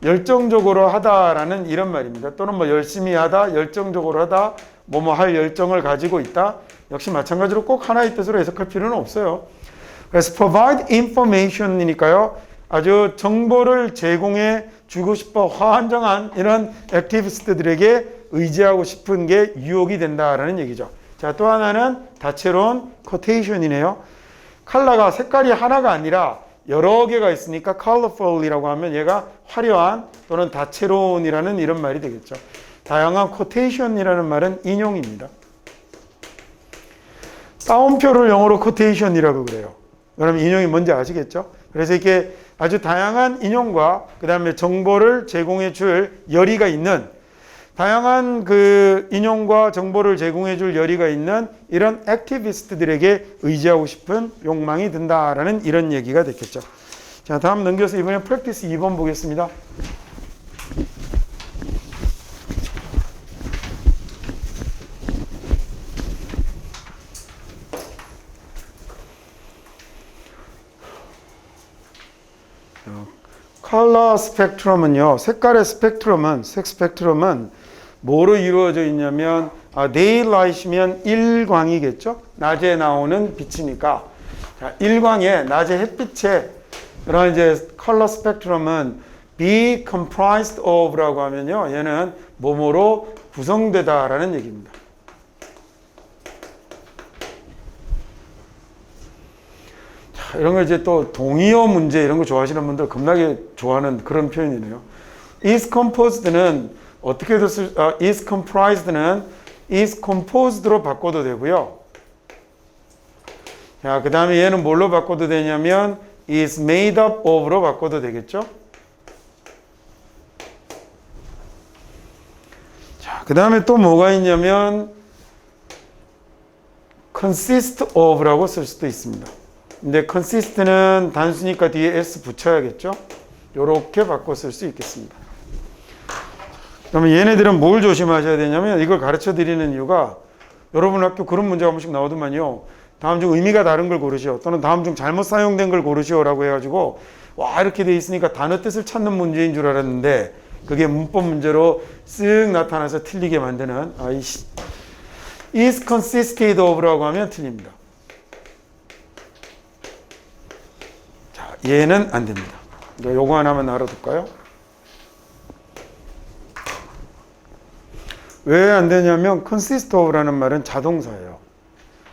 열정적으로 하다라는 이런 말입니다. 또는 뭐 열심히 하다, 열정적으로 하다, 뭐뭐 할 열정을 가지고 있다. 역시 마찬가지로 꼭 하나의 뜻으로 해석할 필요는 없어요. 그래서 provide information이니까요. 아주 정보를 제공해 주고 싶어 환장한 이런 액티비스트들에게 의지하고 싶은 게 유혹이 된다라는 얘기죠. 자, 또 하나는 다채로운 quotation이네요. 컬러가 색깔이 하나가 아니라 여러 개가 있으니까 colorful이라고 하면 얘가 화려한 또는 다채로운이라는 이런 말이 되겠죠. 다양한 quotation이라는 말은 인용입니다. 따옴표를 영어로 quotation이라고 그래요. 그러면 인용이 뭔지 아시겠죠? 그래서 이렇게 아주 다양한 인용과 그 다음에 정보를 제공해 줄 열의가 있는 다양한 그 인용과 정보를 제공해 줄 열의가 있는 이런 액티비스트들에게 의지하고 싶은 욕망이 든다라는 이런 얘기가 됐겠죠. 자, 다음 넘겨서 이번에 프랙티스 2번 보겠습니다. 컬러 스펙트럼은요, 색깔의 스펙트럼은, 색 스펙트럼은 뭐로 이루어져 있냐면, 데일라이트면 일광이겠죠? 낮에 나오는 빛이니까. 자, 일광에, 낮의 햇빛에, 그런 이제 컬러 스펙트럼은 be comprised of라고 하면요, 얘는 뭐뭐로 구성되다라는 얘기입니다. 이런 거 이제 또 동의어 문제 이런 거 좋아하시는 분들 겁나게 좋아하는 그런 표현이네요. is composed는 어떻게도 is comprised는 is composed로 바꿔도 되고요. 자, 그 다음에 얘는 뭘로 바꿔도 되냐면 is made up of로 바꿔도 되겠죠. 자, 그 다음에 또 뭐가 있냐면 consist of라고 쓸 수도 있습니다. 근데 consist는 단수니까 뒤에 s 붙여야겠죠? 요렇게 바꿔 쓸 수 있겠습니다. 그러면 얘네들은 뭘 조심하셔야 되냐면 이걸 가르쳐 드리는 이유가 여러분 학교 그런 문제가 한 번씩 나오더만요. 다음 중 의미가 다른 걸 고르시오. 또는 다음 중 잘못 사용된 걸 고르시오라고 해가지고 와 이렇게 돼 있으니까 단어 뜻을 찾는 문제인 줄 알았는데 그게 문법 문제로 쓱 나타나서 틀리게 만드는 is consisted of라고 하면 틀립니다. 자, 얘는 안 됩니다. 요거 하나만 알아둘까요? 왜 안 되냐면 consist of라는 말은 자동사예요.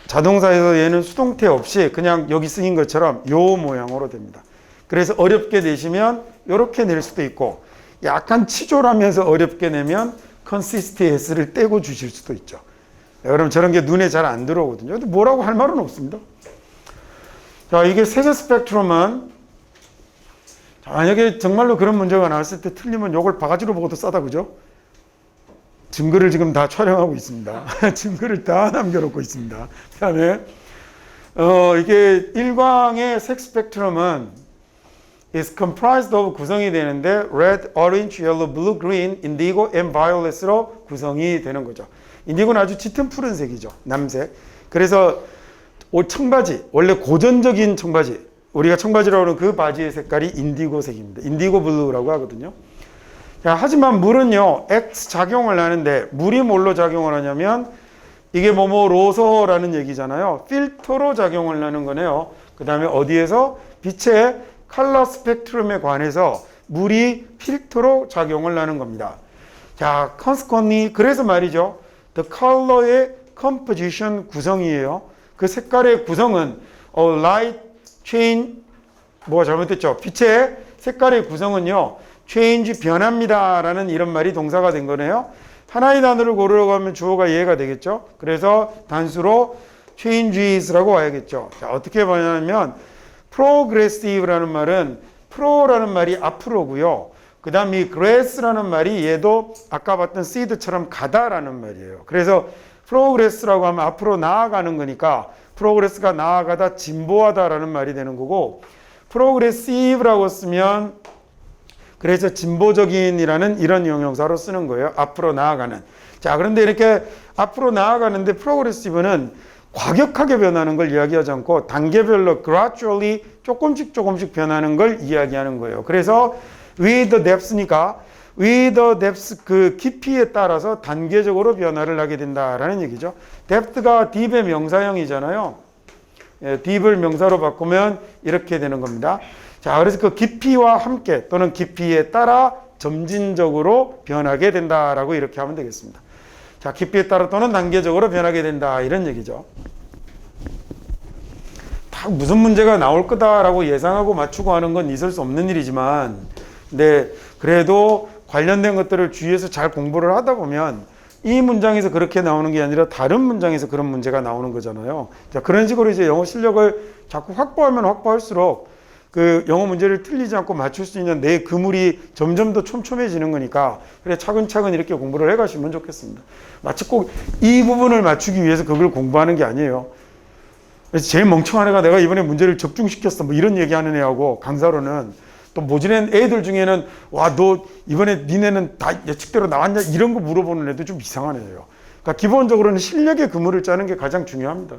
자동사에서 얘는 수동태 없이 그냥 여기 쓰인 것처럼 요 모양으로 됩니다. 그래서 어렵게 내시면 이렇게 낼 수도 있고 약간 치졸하면서 어렵게 내면 consist의 s를 떼고 주실 수도 있죠. 여러분 저런 게 눈에 잘 안 들어오거든요. 근데 뭐라고 할 말은 없습니다. 자, 이게 세제 스펙트럼은 만약에 정말로 그런 문제가 나왔을 때 틀리면 요걸 바가지로 보고도 싸다 그죠? 증거를 지금 다 촬영하고 있습니다. 증거를 다 남겨놓고 있습니다. 그 다음에 이게 일광의 색 스펙트럼은 is comprised of 구성이 되는데 red, orange, yellow, blue, green, indigo, and violet으로 구성이 되는 거죠. 인디고는 아주 짙은 푸른색이죠. 남색. 그래서 옷 청바지, 원래 고전적인 청바지, 우리가 청바지라고 하는 그 바지의 색깔이 인디고색입니다. 인디고 블루라고 하거든요. 자, 하지만 물은요, X 작용을 하는데 물이 뭘로 작용을 하냐면 이게 뭐로서라는 얘기잖아요. 필터로 작용을 하는 거네요. 그 다음에 어디에서? 빛의 컬러 스펙트럼에 관해서 물이 필터로 작용을 하는 겁니다. 자, consequently 그래서 말이죠. The color의 composition 구성이에요. 그 색깔의 구성은 light change 뭐가 잘못됐죠? 빛의 색깔의 구성은요. change 변합니다 라는 이런 말이 동사가 된 거네요. 하나의 단어를 고르려고 하면 주어가 얘가 되겠죠. 그래서 단수로 changes라고 와야겠죠. 자, 어떻게 보냐면 progressive라는 말은 pro라는 말이 앞으로고요. 그 다음 이 grass라는 말이 얘도 아까 봤던 seed처럼 가다라는 말이에요. 그래서 progress라고 하면 앞으로 나아가는 거니까 progress가 나아가다 진보하다라는 말이 되는 거고 progressive라고 쓰면 그래서 진보적인이라는 이런 형용사로 쓰는 거예요. 앞으로 나아가는. 자, 그런데 이렇게 앞으로 나아가는데 progressive는 과격하게 변하는 걸 이야기하지 않고 단계별로 gradually 조금씩 변하는 걸 이야기하는 거예요. 그래서 with the depth니까 with the depth 그 깊이에 따라서 단계적으로 변화를 하게 된다라는 얘기죠. depth가 deep의 명사형이잖아요. 예, deep을 명사로 바꾸면 이렇게 되는 겁니다. 자, 그래서 그 깊이와 함께 또는 깊이에 따라 점진적으로 변하게 된다라고 이렇게 하면 되겠습니다. 자, 깊이에 따라 또는 단계적으로 변하게 된다 이런 얘기죠. 다 무슨 문제가 나올 거다라고 예상하고 맞추고 하는 건 있을 수 없는 일이지만 근데 그래도 관련된 것들을 주위에서 잘 공부를 하다 보면 이 문장에서 그렇게 나오는 게 아니라 다른 문장에서 그런 문제가 나오는 거잖아요. 자, 그런 식으로 이제 영어 실력을 자꾸 확보하면 확보할수록 그 영어 문제를 틀리지 않고 맞출 수 있는 내 그물이 점점 더 촘촘해지는 거니까 그래 차근차근 이렇게 공부를 해가시면 좋겠습니다. 마치 꼭 이 부분을 맞추기 위해서 그걸 공부하는 게 아니에요. 그래서 제일 멍청한 애가 내가 이번에 문제를 적중시켰어 뭐 이런 얘기하는 애하고 강사로는 또 모질한 애들 중에는 와 너 이번에 니네는 다 예측대로 나왔냐 이런 거 물어보는 애도 좀 이상한 애예요. 그러니까 기본적으로는 실력의 그물을 짜는 게 가장 중요합니다.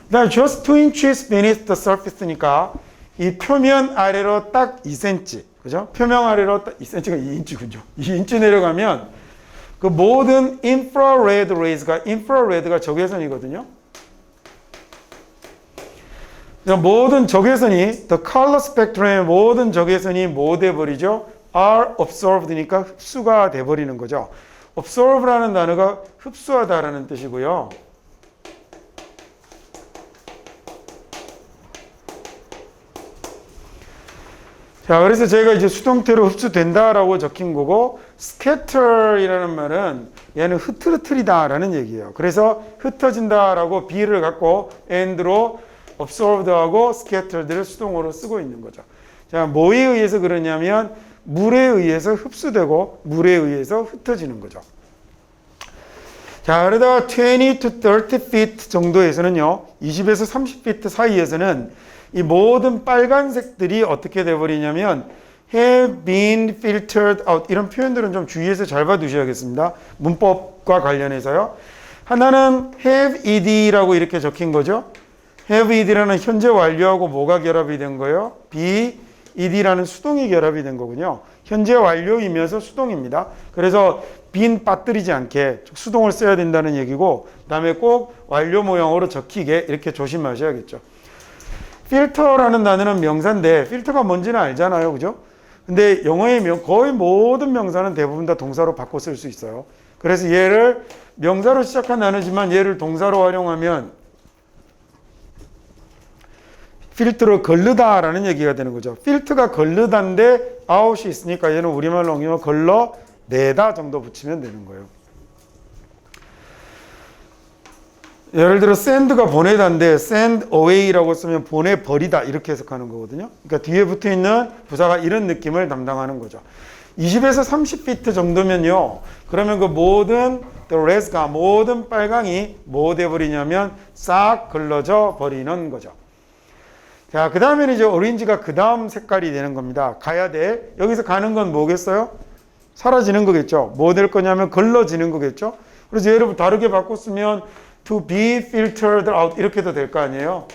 그다음에 just 2 inches beneath the surface니까 이 표면 아래로 딱 2cm, 그죠? 표면 아래로 딱 2cm가 2인치군요. 2인치 내려가면 그 모든 infrared rays가 infrared가 적외선이거든요. 모든 적외선이 the color spectrum의 모든 적외선이 뭐 돼버리죠? are absorbed니까 흡수가 돼버리는 거죠. absorb라는 단어가 흡수하다라는 뜻이고요. 자, 그래서 제가 이제 수동태로 흡수된다라고 적힌 거고, scatter이라는 말은 얘는 흐트러트리다라는 얘기예요. 그래서 흩어진다라고 be를 갖고 and로 absorbed하고 scattered를 수동어로 쓰고 있는 거죠. 자, 뭐에 의해서 그러냐면 물에 의해서 흡수되고 물에 의해서 흩어지는 거죠. 자, 그러다가 20 to 30 feet 정도에서는요, 20에서 30 feet 사이에서는 이 모든 빨간색들이 어떻게 돼버리냐면 have been filtered out 이런 표현들은 좀 주의해서 잘 봐두셔야겠습니다. 문법과 관련해서요. 하나는 have ed라고 이렇게 적힌 거죠. have ed라는 현재 완료하고 뭐가 결합이 된 거예요? be ed라는 수동이 결합이 된 거군요. 현재 완료이면서 수동입니다. 그래서 빈 빠뜨리지 않게 수동을 써야 된다는 얘기고, 그 다음에 꼭 완료 모형으로 적히게 이렇게 조심하셔야겠죠. 필터라는 단어는 명사인데 필터가 뭔지는 알잖아요, 그죠? 근데 영어의 거의 모든 명사는 대부분 다 동사로 바꿔 쓸 수 있어요. 그래서 얘를 명사로 시작한 단어지만 얘를 동사로 활용하면 필터로 걸르다라는 얘기가 되는 거죠. 필터가 걸르다인데 아웃이 있으니까 얘는 우리말로 옮기면 걸러내다 정도 붙이면 되는 거예요. 예를 들어 send가 보내다인데 send away라고 쓰면 보내버리다 이렇게 해석하는 거거든요. 그러니까 뒤에 붙어있는 부사가 이런 느낌을 담당하는 거죠. 20에서 30피트 정도면요, 그러면 그 모든 the rest가 모든 빨강이 뭐 돼버리냐면 싹 걸러져 버리는 거죠. 자, 그 다음에는 이제 오렌지가 그 다음 색깔이 되는 겁니다. 가야 돼. 여기서 가는 건 뭐겠어요? 사라지는 거겠죠. 뭐 될 거냐면 걸러지는 거겠죠. 그래서 얘를 다르게 바꿨으면 to be filtered out 이렇게도 될 거 아니에요.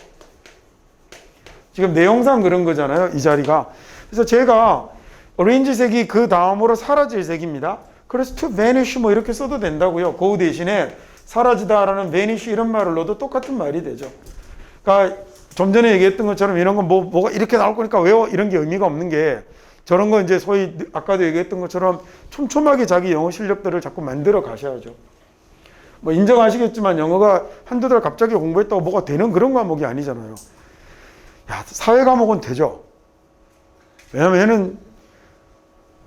지금 내용상 그런 거잖아요, 이 자리가. 그래서 제가 오렌지 색이 그 다음으로 사라질 색입니다. 그래서 to vanish 뭐 이렇게 써도 된다고요. 그 대신에 사라지다라는 vanish 이런 말을 넣어도 똑같은 말이 되죠. 그러니까 좀 전에 얘기했던 것처럼 이런 건 뭐가 이렇게 나올 거니까 외워 이런 게 의미가 없는 게, 저런 거 이제 소위 아까도 얘기했던 것처럼 촘촘하게 자기 영어 실력들을 자꾸 만들어 가셔야죠. 뭐 인정하시겠지만 영어가 한두 달 갑자기 공부했다고 뭐가 되는 그런 과목이 아니잖아요. 야, 사회 과목은 되죠. 왜냐면 얘는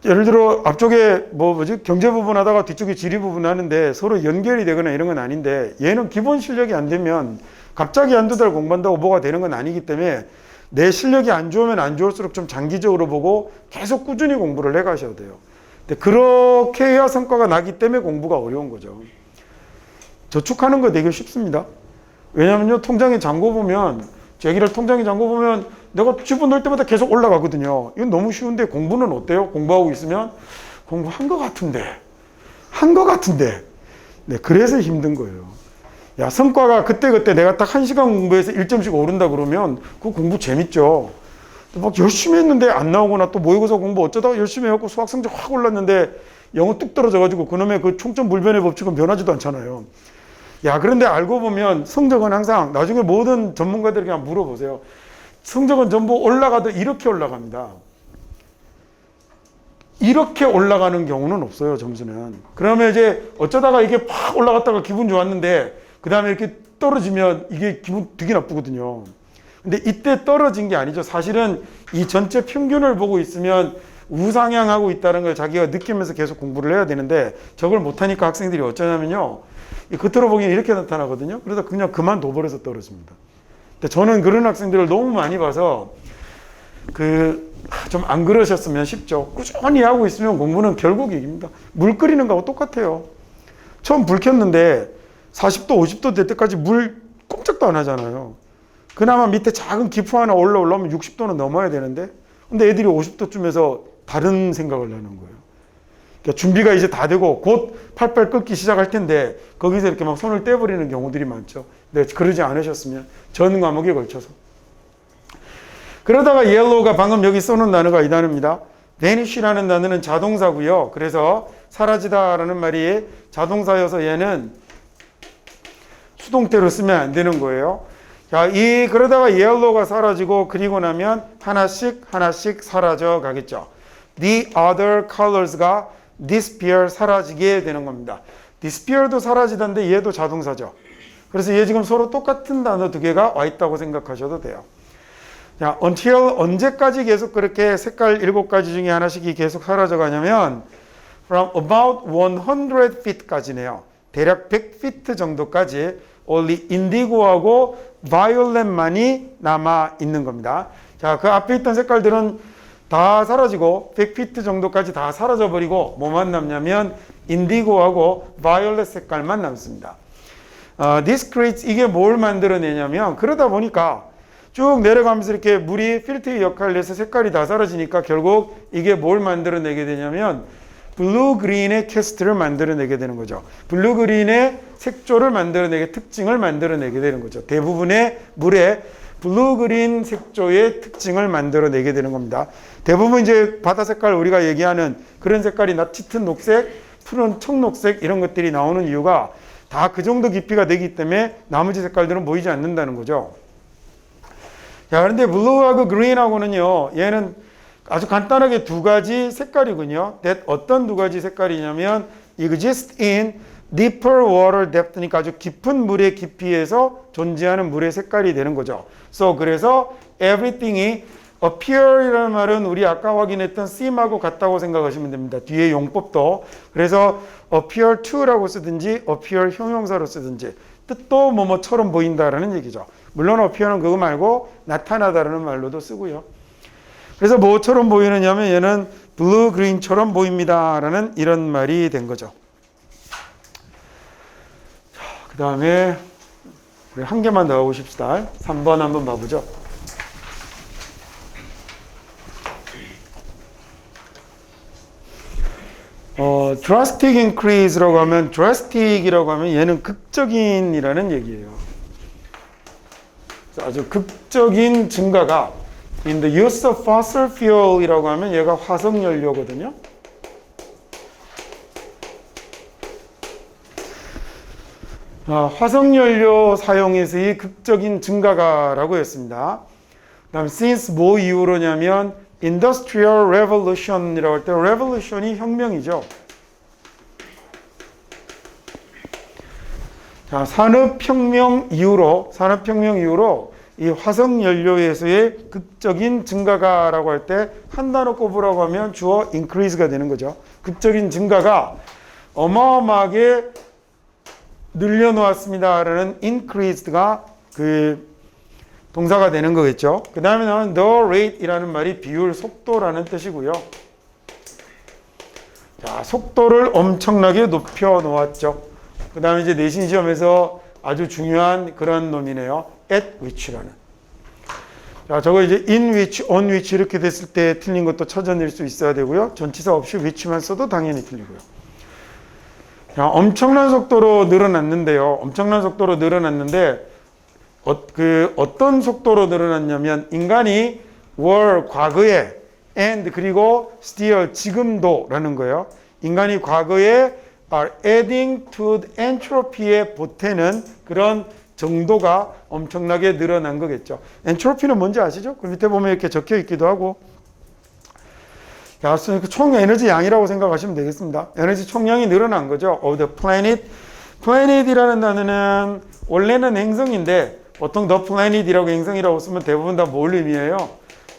예를 들어 앞쪽에 경제 부분 하다가 뒤쪽에 지리 부분 하는데 서로 연결이 되거나 이런 건 아닌데, 얘는 기본 실력이 안 되면 갑자기 한두 달 공부한다고 뭐가 되는 건 아니기 때문에 내 실력이 안 좋으면 안 좋을수록 좀 장기적으로 보고 계속 꾸준히 공부를 해 가셔야 돼요. 근데 그렇게 해야 성과가 나기 때문에 공부가 어려운 거죠. 저축하는 거 되게 쉽습니다. 왜냐면요, 통장에 잔고 보면, 제기를 통장에 잔고 보면 내가 주문 넣을 때마다 계속 올라가거든요. 이건 너무 쉬운데 공부는 어때요? 공부하고 있으면 공부한 것 같은데. 네, 그래서 힘든 거예요. 야, 성과가 그때그때 내가 딱 1시간 공부해서 1점씩 오른다 그러면 그 공부 재밌죠. 막 열심히 했는데 안 나오거나 또 모의고사 공부 어쩌다가 열심히 해갖고 수학 성적 확 올랐는데 영어 뚝 떨어져가지고 그놈의 그 총점 불변의 법칙은 변하지도 않잖아요. 야, 그런데 알고 보면 성적은 항상 나중에 모든 전문가들에게 한번 물어보세요. 성적은 전부 올라가도 이렇게 올라갑니다. 이렇게 올라가는 경우는 없어요, 점수는. 그러면 이제 어쩌다가 이게 팍 올라갔다가 기분 좋았는데 그 다음에 이렇게 떨어지면 이게 기분 되게 나쁘거든요. 근데 이때 떨어진 게 아니죠. 사실은 이 전체 평균을 보고 있으면 우상향하고 있다는 걸 자기가 느끼면서 계속 공부를 해야 되는데, 저걸 못하니까 학생들이 어쩌냐면요, 겉으로 보기엔 이렇게 나타나거든요. 그래서 그냥 그만둬버려서 떨어집니다. 근데 저는 그런 학생들을 너무 많이 봐서 좀 안 그러셨으면 싶죠. 꾸준히 하고 있으면 공부는 결국 이깁니다. 물 끓이는 거하고 똑같아요. 처음 불 켰는데 40도 50도 될 때까지 물 꼼짝도 안 하잖아요. 그나마 밑에 작은 기포 하나 올라오려면 60도는 넘어야 되는데, 근데 애들이 50도쯤에서 다른 생각을 하는 거예요. 그러니까 준비가 이제 다 되고 곧 팔팔 끓기 시작할 텐데 거기서 이렇게 막 손을 떼버리는 경우들이 많죠. 네, 그러지 않으셨으면 전 과목에 걸쳐서. 그러다가 yellow가 방금 여기 써놓은 단어가 이 단어입니다. vanish라는 단어는 자동사고요. 그래서 사라지다라는 말이 자동사여서 얘는 수동태로 쓰면 안 되는 거예요. 자, 그러다가 yellow가 사라지고 그리고 나면 하나씩 사라져 가겠죠. The other colors가 disappear, 사라지게 되는 겁니다. disappear도 사라지던데 얘도 자동사죠. 그래서 얘 지금 서로 똑같은 단어 두 개가 와 있다고 생각하셔도 돼요. 자, until 언제까지 계속 그렇게 색깔 7가지 중에 하나씩이 계속 사라져 가냐면 from about 100 feet까지네요. 대략 100feet 정도까지 only indigo하고 violet만이 남아 있는 겁니다. 자, 그 앞에 있던 색깔들은 다 사라지고 100feet 정도까지 다 사라져 버리고 뭐만 남냐면 인디고하고 바이올렛 색깔만 남습니다. This creates, 이게 뭘 만들어내냐면, 그러다 보니까 쭉 내려가면서 이렇게 물이 필터의 역할을 해서 색깔이 다 사라지니까 결국 이게 뭘 만들어내게 되냐면 블루 그린의 캐스트를 만들어내게 되는 거죠. 블루 그린의 색조를 만들어내게, 특징을 만들어내게 되는 거죠. 대부분의 물에 블루 그린 색조의 특징을 만들어내게 되는 겁니다. 대부분 이제 바다 색깔 우리가 얘기하는 그런 색깔이 짙은 녹색, 푸른 청록색 이런 것들이 나오는 이유가 다 그 정도 깊이가 되기 때문에 나머지 색깔들은 보이지 않는다는 거죠. 자, 그런데 블루하고 그린하고는요, 얘는 아주 간단하게 두 가지 색깔이군요. 어떤 두 가지 색깔이냐면 exist in deeper water depth니까 아주 깊은 물의 깊이에서 존재하는 물의 색깔이 되는 거죠. 그래서 everything이 appear이라는 말은 우리 아까 확인했던 seem하고 같다고 생각하시면 됩니다. 뒤에 용법도. 그래서 appear to라고 쓰든지 appear 형용사로 쓰든지 뜻도 뭐뭐처럼 보인다라는 얘기죠. 물론 appear는 그거 말고 나타나다라는 말로도 쓰고요. 그래서 뭐처럼 보이느냐면 얘는 블루 그린처럼 보입니다라는 이런 말이 된 거죠. 그 다음에 우리 한 개만 더 보십시다. 3번 한번 봐보죠. drastic increase라고 하면 drastic이라고 하면 얘는 극적인이라는 얘기예요. 아주 극적인 증가가 in the use of fossil fuel이라고 하면 얘가 화석연료거든요. 화석연료 사용에서의 극적인 증가가라고 했습니다. 그 다음 since 뭐 이후로냐면 Industrial Revolution이라고 할 때 Revolution이 혁명이죠. 자, 산업혁명 이후로 이 화석연료에서의 극적인 증가가라고 할 때 한 단어 꼽으라고 하면 주어 increase가 되는 거죠. 극적인 증가가 어마어마하게 늘려놓았습니다라는 increased가 그 동사가 되는 거겠죠. 그 다음에 나오는 the rate이라는 말이 비율, 속도라는 뜻이고요. 자, 속도를 엄청나게 높여 놓았죠. 그 다음에 이제 내신 시험에서 아주 중요한 그런 놈이네요. at which라는. 자, 저거 이제 in which, on which 이렇게 됐을 때 틀린 것도 찾아낼 수 있어야 되고요. 전치사 없이 which만 써도 당연히 틀리고요. 자, 엄청난 속도로 늘어났는데요. 엄청난 속도로 늘어났는데 어떤 속도로 늘어났냐면 인간이 were 과거에 and 그리고 still 지금도라는 거예요. 인간이 과거에 are adding to the entropy에 보태는 그런 정도가 엄청나게 늘어난 거겠죠. 엔트로피는 뭔지 아시죠? 그 밑에 보면 이렇게 적혀 있기도 하고. 자, 총 에너지 양이라고 생각하시면 되겠습니다. 에너지 총량이 늘어난 거죠. of the planet. planet이라는 단어는 원래는 행성인데 보통 the planet이라고 행성이라고 쓰면 대부분 다 뭘 의미해요?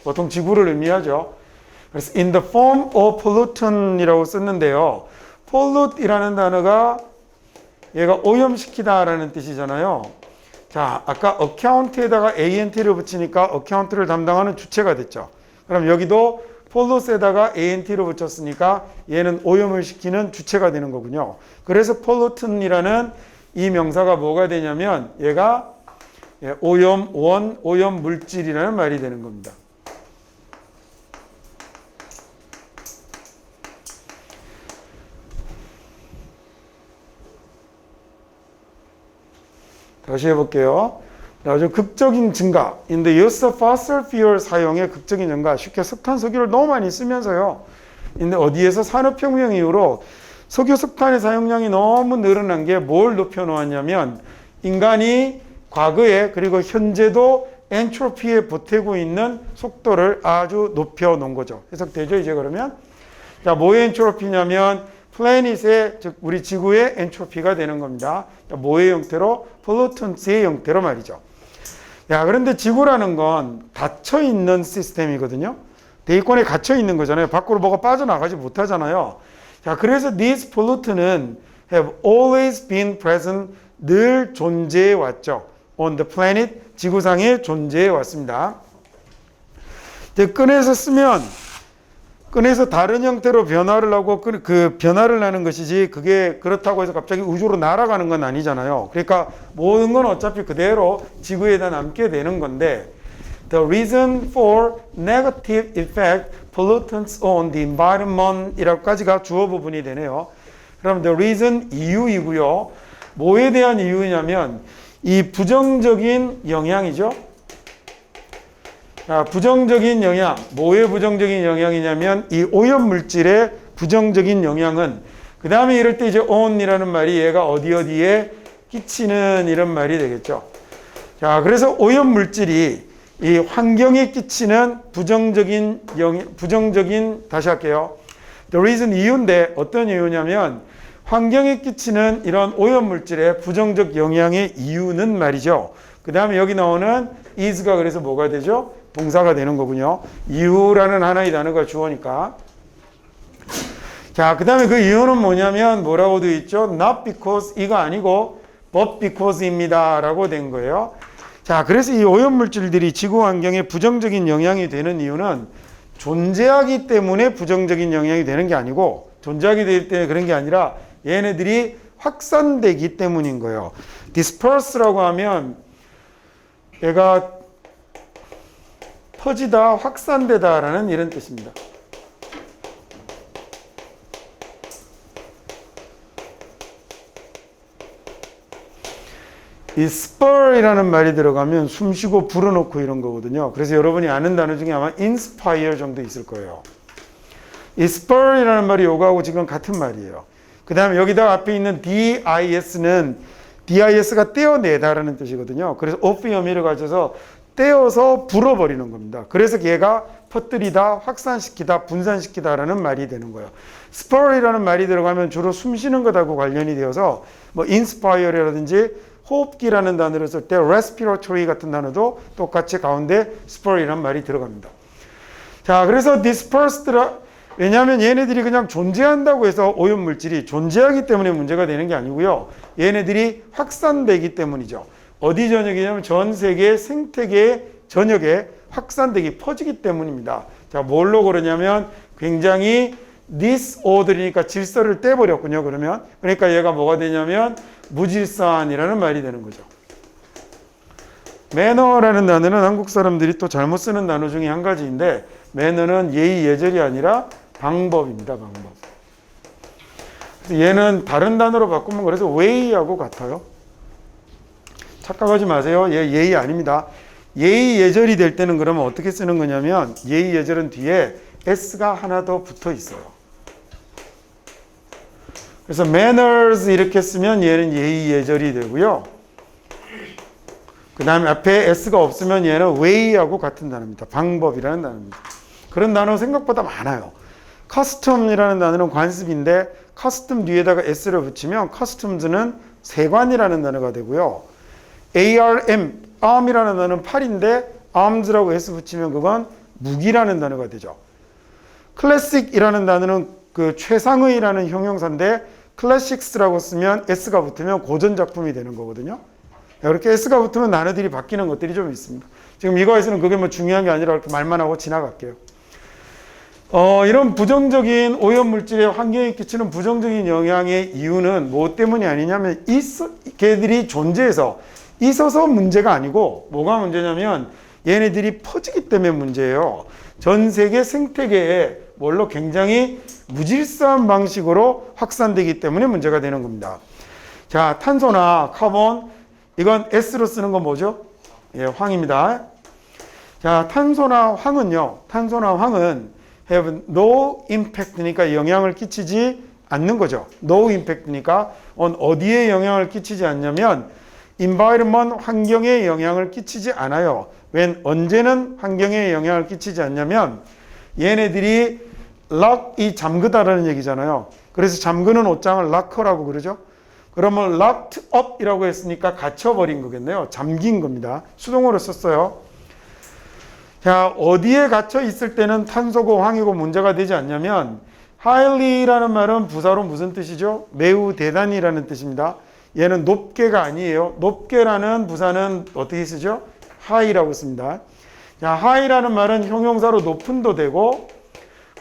보통 지구를 의미하죠. 그래서 in the form of pollutant이라고 썼는데요. pollute이라는 단어가 얘가 오염시키다라는 뜻이잖아요. 자, 아까 account에다가 ant를 붙이니까 account를 담당하는 주체가 됐죠. 그럼 여기도 pollute에다가 ant를 붙였으니까 얘는 오염을 시키는 주체가 되는 거군요. 그래서 pollutant이라는 이 명사가 뭐가 되냐면 얘가 오염원, 오염 물질이라는 말이 되는 겁니다. 다시 해볼게요. 아주 극적인 증가. In the use of fossil fuel 사용의 극적인 증가. 쉽게 석탄, 석유를 너무 많이 쓰면서요. 근데 어디에서 산업혁명 이후로 석유, 석탄의 사용량이 너무 늘어난 게 뭘 높여놓았냐면 인간이 과거에 그리고 현재도 엔트로피에 보태고 있는 속도를 아주 높여놓은 거죠. 해석되죠? 이제 그러면? 자, 뭐의 엔트로피냐면 플래닛의, 즉 우리 지구의 엔트로피가 되는 겁니다. 뭐의 형태로? pollutants의 형태로 말이죠. 야, 그런데 지구라는 건 닫혀있는 시스템이거든요. 대기권에 갇혀있는 거잖아요. 밖으로 뭐가 빠져나가지 못하잖아요. 자, 그래서 these pollutants have always been present, 늘 존재해 왔죠. on the planet, 지구상에 존재해 왔습니다. 꺼내서 다른 형태로 변화를 하고 그 변화를 하는 것이지 그게 그렇다고 해서 갑자기 우주로 날아가는 건 아니잖아요. 그러니까 모든 건 어차피 그대로 지구에다 남게 되는 건데 the reason for negative effect pollutants on the environment 이라고까지가 주어 부분이 되네요. 그럼 the reason 이유이고요. 뭐에 대한 이유냐면 이 부정적인 영향이죠. 자, 부정적인 영향, 뭐의 부정적인 영향이냐면 이 오염물질의 부정적인 영향은 그 다음에 이럴 때 이제 on이라는 말이 얘가 어디에 끼치는 이런 말이 되겠죠. 자, 그래서 오염물질이 이 환경에 끼치는 부정적인 다시 할게요. The reason 이유인데 어떤 이유냐면 환경에 끼치는 이런 오염물질의 부정적 영향의 이유는 말이죠. 그 다음에 여기 나오는 is가 그래서 뭐가 되죠? 동사가 되는 거군요. 이유라는 하나의 단어가 주어니까. 자, 그 다음에 그 이유는 뭐냐면 뭐라고 되어 있죠? Not because 이가 아니고 but because입니다 라고 된 거예요. 자, 그래서 이 오염물질들이 지구 환경에 부정적인 영향이 되는 이유는 존재하기 때문에 부정적인 영향이 되는 게 아니고 존재하기 되기 때문에 그런 게 아니라 얘네들이 확산되기 때문인 거예요. disperse라고 하면 얘가 퍼지다, 확산되다 라는 이런 뜻입니다. 이 spur이라는 말이 들어가면 숨쉬고 불어넣고 이런 거거든요. 그래서 여러분이 아는 단어 중에 아마 inspire 정도 있을 거예요. 이 spur이라는 말이 요거하고 지금 같은 말이에요. 그 다음에 여기다 앞에 있는 dis는 dis가 떼어내다라는 뜻이거든요. 그래서 of 혐의를 가져서 떼어서 불어버리는 겁니다. 그래서 얘가 퍼뜨리다, 확산시키다, 분산시키다라는 말이 되는 거예요. spur이라는 말이 들어가면 주로 숨쉬는 것하고 관련이 되어서 뭐 inspire라든지 호흡기라는 단어를 쓸 때 respiratory 같은 단어도 똑같이 가운데 spur이라는 말이 들어갑니다. 자, 그래서 dispersed 왜냐하면 얘네들이 그냥 존재한다고 해서 오염물질이 존재하기 때문에 문제가 되는 게 아니고요. 얘네들이 확산되기 때문이죠. 어디 전역이냐면 전 세계 생태계 전역에 확산되기 퍼지기 때문입니다. 자, 뭘로 그러냐면 굉장히 disorder이니까 질서를 떼버렸군요. 그러니까 얘가 뭐가 되냐면 무질서한이라는 말이 되는 거죠. 매너라는 단어는 한국 사람들이 또 잘못 쓰는 단어 중에 한 가지인데 매너는 예의 예절이 아니라 방법입니다. 방법. 그래서 얘는 다른 단어로 바꾸면 그래서 way하고 같아요. 착각하지 마세요. 얘 예의 아닙니다. 예의 예절이 될 때는 그러면 어떻게 쓰는 거냐면 예의 예절은 뒤에 s가 하나 더 붙어 있어요. 그래서 manners 이렇게 쓰면 얘는 예의 예절이 되고요. 그 다음에 앞에 s가 없으면 얘는 way하고 같은 단어입니다. 방법이라는 단어입니다. 그런 단어 생각보다 많아요. custom이라는 단어는 관습인데 custom 뒤에다가 s를 붙이면 customs는 세관이라는 단어가 되고요. arm이라는 단어는 팔인데 arms라고 s 붙이면 그건 무기라는 단어가 되죠. classic이라는 단어는 그 최상의라는 형용사인데 classics라고 쓰면 s가 붙으면 고전 작품이 되는 거거든요. 이렇게 s가 붙으면 단어들이 바뀌는 것들이 좀 있습니다. 지금 이거에서는 그게 뭐 중요한 게 아니라 이렇게 말만 하고 지나갈게요. 이런 부정적인 오염물질의 환경에 끼치는 부정적인 영향의 이유는 뭐 때문이 아니냐면 걔들이 존재해서 있어서 문제가 아니고 뭐가 문제냐면 얘네들이 퍼지기 때문에 문제예요. 전 세계 생태계에 뭘로 굉장히 무질서한 방식으로 확산되기 때문에 문제가 되는 겁니다. 자, 탄소나 카본 이건 S로 쓰는 건 뭐죠? 예, 황입니다. 자, 탄소나 황은 have no impact니까 영향을 끼치지 않는 거죠. no impact니까 어디에 영향을 끼치지 않냐면 environment 환경에 영향을 끼치지 않아요. 언제는 환경에 영향을 끼치지 않냐면 얘네들이 lock이 잠그다라는 얘기잖아요. 그래서 잠그는 옷장을 locker라고 그러죠. 그러면 locked up이라고 했으니까 갇혀버린 거겠네요. 잠긴 겁니다. 수동으로 썼어요. 자, 어디에 갇혀 있을 때는 탄소고 황이고 문제가 되지 않냐면 highly라는 말은 부사로 무슨 뜻이죠? 매우 대단히라는 뜻입니다. 얘는 높게가 아니에요. 높게라는 부사는 어떻게 쓰죠? high라고 씁니다. 자, high라는 말은 형용사로 높은도 되고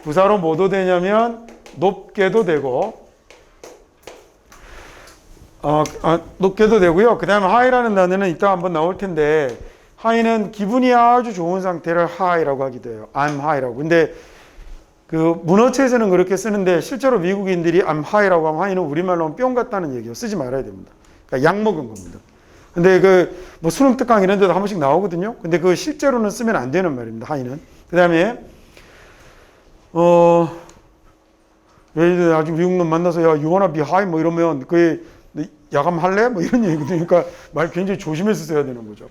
부사로 뭐도 되냐면 높게도 되고 높게도 되고요. 그 다음에 high라는 단어는 이따 한번 나올 텐데 high는 기분이 아주 좋은 상태를 high라고 하기도 해요. I'm high라고. 근데 그 문어체에서는 그렇게 쓰는데 실제로 미국인들이 I'm high라고 하면 high는 우리말로 하면 뿅 같다는 얘기예요. 쓰지 말아야 됩니다. 그러니까 약 먹은 겁니다. 근데 그 뭐 수능 특강 이런 데도 한 번씩 나오거든요. 근데 그 실제로는 쓰면 안 되는 말입니다. high는. 그다음에 왜 아주 미국 놈 만나서 야 you wanna be high 뭐 이러면 그게 야감 할래? 뭐 이런 얘기거든요. 그러니까 말 굉장히 조심해서 써야 되는 거죠.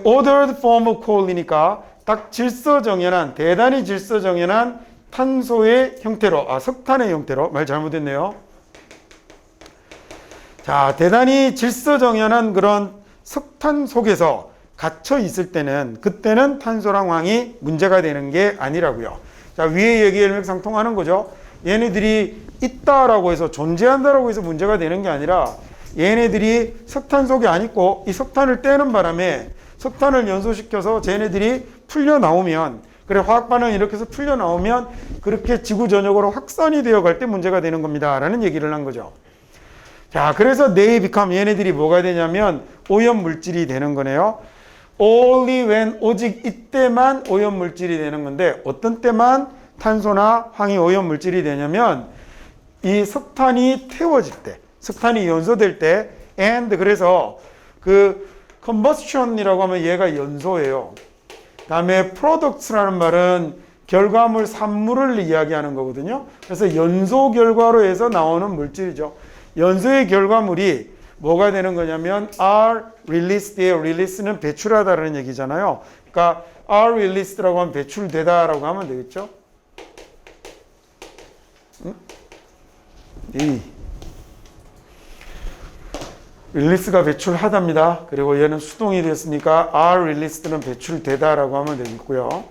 ordered form of coal이니까 딱 질서정연한, 대단히 질서정연한 탄소의 형태로, 석탄의 형태로, 말 잘못했네요. 자, 대단히 질서정연한 그런 석탄 속에서 갇혀 있을 때는, 그때는 탄소랑 황이 문제가 되는 게 아니라고요. 자, 위의 얘기에 일맥상통하는 거죠. 얘네들이 있다라고 해서, 존재한다라고 해서 문제가 되는 게 아니라, 얘네들이 석탄 속에 안 있고, 이 석탄을 떼는 바람에 석탄을 연소시켜서 쟤네들이 풀려 나오면, 그래 화학 반응이 이렇게 해서 풀려 나오면 그렇게 지구 전역으로 확산이 되어 갈 때 문제가 되는 겁니다 라는 얘기를 한 거죠. 자, 그래서 they become, 얘네들이 뭐가 되냐면 오염 물질이 되는 거네요. only when, 오직 이때만 오염 물질이 되는 건데, 어떤 때만 탄소나 황이 오염 물질이 되냐면 이 석탄이 태워질 때, 석탄이 연소될 때, and 그래서 그 combustion이라고 하면 얘가 연소예요. 다음에 products라는 말은 결과물, 산물을 이야기하는 거거든요. 그래서 연소 결과로 해서 나오는 물질이죠. 연소의 결과물이 뭐가 되는 거냐면 are released예요. release는 배출하다라는 얘기잖아요. 그러니까 are released라고 하면 배출되다라고 하면 되겠죠. 릴리스가 배출하답니다. 그리고 얘는 수동이 됐으니까 are released는 배출되다라고 하면 되겠고요.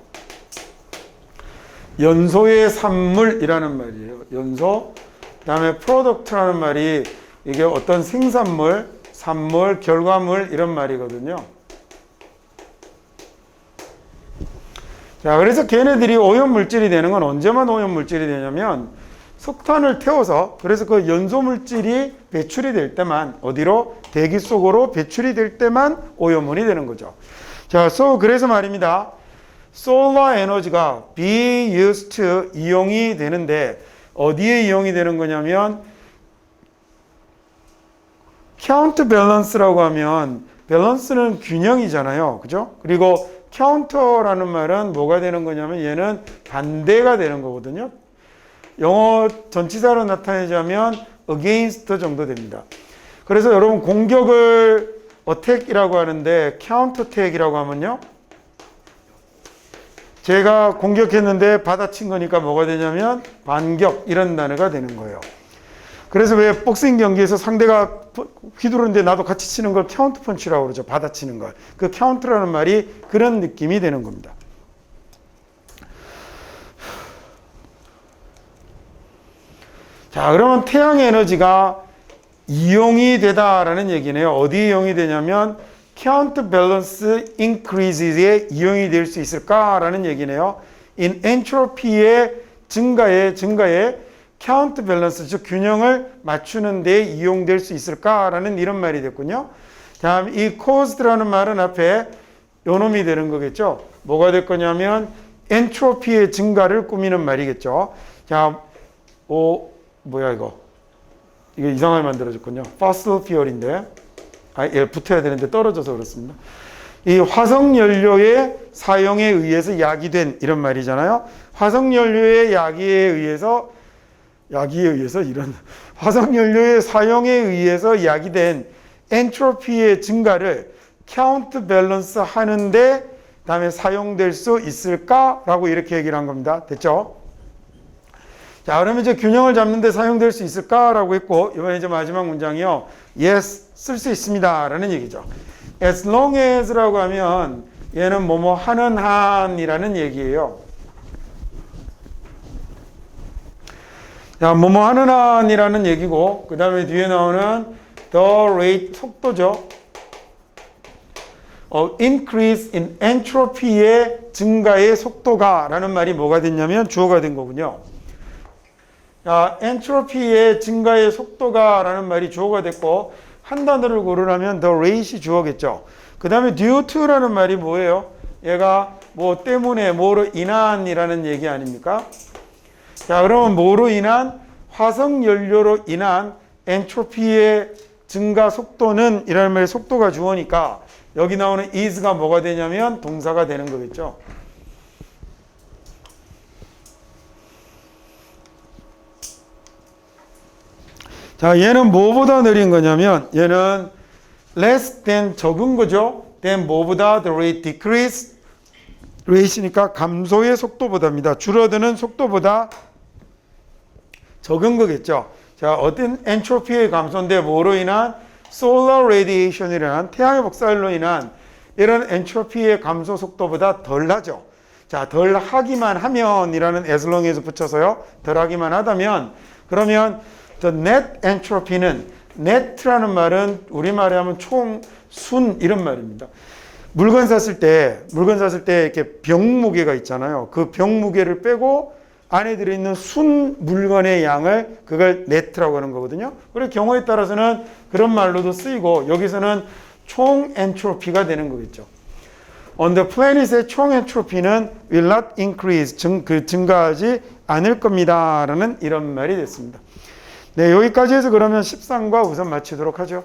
연소의 산물이라는 말이에요. 연소. 그다음에 product라는 말이 이게 어떤 생산물, 산물, 결과물 이런 말이거든요. 자, 그래서 걔네들이 오염물질이 되는 건 언제만 오염물질이 되냐면 석탄을 태워서, 그래서 그 연소물질이 배출이 될 때만, 어디로? 대기 속으로 배출이 될 때만 오염물이 되는 거죠. 자, 그래서 말입니다. solar 에너지가 be used to, 이용이 되는데 어디에 이용이 되는 거냐면 counterbalance라고 하면 밸런스는 균형이잖아요. 그죠? 그리고 counter라는 말은 뭐가 되는 거냐면 얘는 반대가 되는 거거든요. 영어 전치사로 나타내자면 against 정도 됩니다. 그래서 여러분 공격을 attack이라고 하는데 counter attack이라고 하면요, 제가 공격했는데 받아친 거니까 뭐가 되냐면 반격, 이런 단어가 되는 거예요. 그래서 왜 복싱 경기에서 상대가 휘두르는데 나도 같이 치는 걸 카운트 펀치라고 그러죠. 받아치는 걸. 그 카운트라는 말이 그런 느낌이 되는 겁니다. 자, 그러면 태양 에너지가 이용이 되다라는 얘기네요. 어디 이용이 되냐면 counterbalance increases에 이용이 될 수 있을까라는 얘기네요. in entropy의 증가에 counterbalance, 즉 균형을 맞추는 데 이용될 수 있을까라는 이런 말이 됐군요. 다음 이 caused라는 말은 앞에 요놈이 되는 거겠죠. 뭐가 될 거냐면 엔트로피의 증가를 꾸미는 말이겠죠. 자, 뭐야 이거 이상하게 만들어졌군요. fossil fuel인데 얘 붙어야 되는데 떨어져서 그렇습니다. 이 화석연료의 사용에 의해서 야기된 이런 말이잖아요. 화석연료의 화석연료의 사용에 의해서 야기된 엔트로피의 증가를 카운트밸런스 하는데 다음에 사용될 수 있을까라고 이렇게 얘기를 한 겁니다. 됐죠? 자, 그러면 이제 균형을 잡는 데 사용될 수 있을까라고 했고, 이번에 이제 마지막 문장이요. Yes, 쓸 수 있습니다 라는 얘기죠. As long as라고 하면 얘는 뭐뭐 하는 한이라는 얘기예요. 자, 뭐뭐 하는 한이라는 얘기고, 그 다음에 뒤에 나오는 the rate, 속도죠. increase in entropy의 증가의 속도가 라는 말이 뭐가 됐냐면 주어가 된 거군요. 자, 엔트로피의 증가의 속도가 라는 말이 주어가 됐고, 한 단어를 고르라면 the rate이 주어겠죠. 그 다음에 due to라는 말이 뭐예요? 얘가 뭐 때문에 뭐로 인한이라는 얘기 아닙니까? 자, 그러면 뭐로 인한? 화석 연료로 인한 엔트로피의 증가 속도는 이라는 말의 속도가 주어니까 여기 나오는 is가 뭐가 되냐면 동사가 되는 거겠죠. 자, 얘는 뭐보다 느린 거냐면 얘는 less than 적은 거죠. then 뭐보다 the rate decrease rate이니까 감소의 속도보다입니다. 줄어드는 속도보다 적은 거겠죠. 자, 어떤 엔트로피의 감소인데 뭐로 인한 solar radiation이라는 태양의 복사열로 인한 이런 엔트로피의 감소 속도보다 덜 하죠. 자, 덜 하기만 하면이라는 as long에서 붙여서요. 덜 하기만 하다면 그러면 the net entropy는 net라는 말은 우리말에 하면 총, 순 이런 말입니다. 물건 샀을 때 이렇게 병 무게가 있잖아요. 그 병 무게를 빼고 안에 들어있는 순 물건의 양을 그걸 네트라고 하는 거거든요. 그리고 경우에 따라서는 그런 말로도 쓰이고 여기서는 총 엔트로피가 되는 거겠죠. On the planet의 총 엔트로피는 will not increase, 증가하지 않을 겁니다 라는 이런 말이 됐습니다. 네, 여기까지 해서 그러면 13과 우선 마치도록 하죠.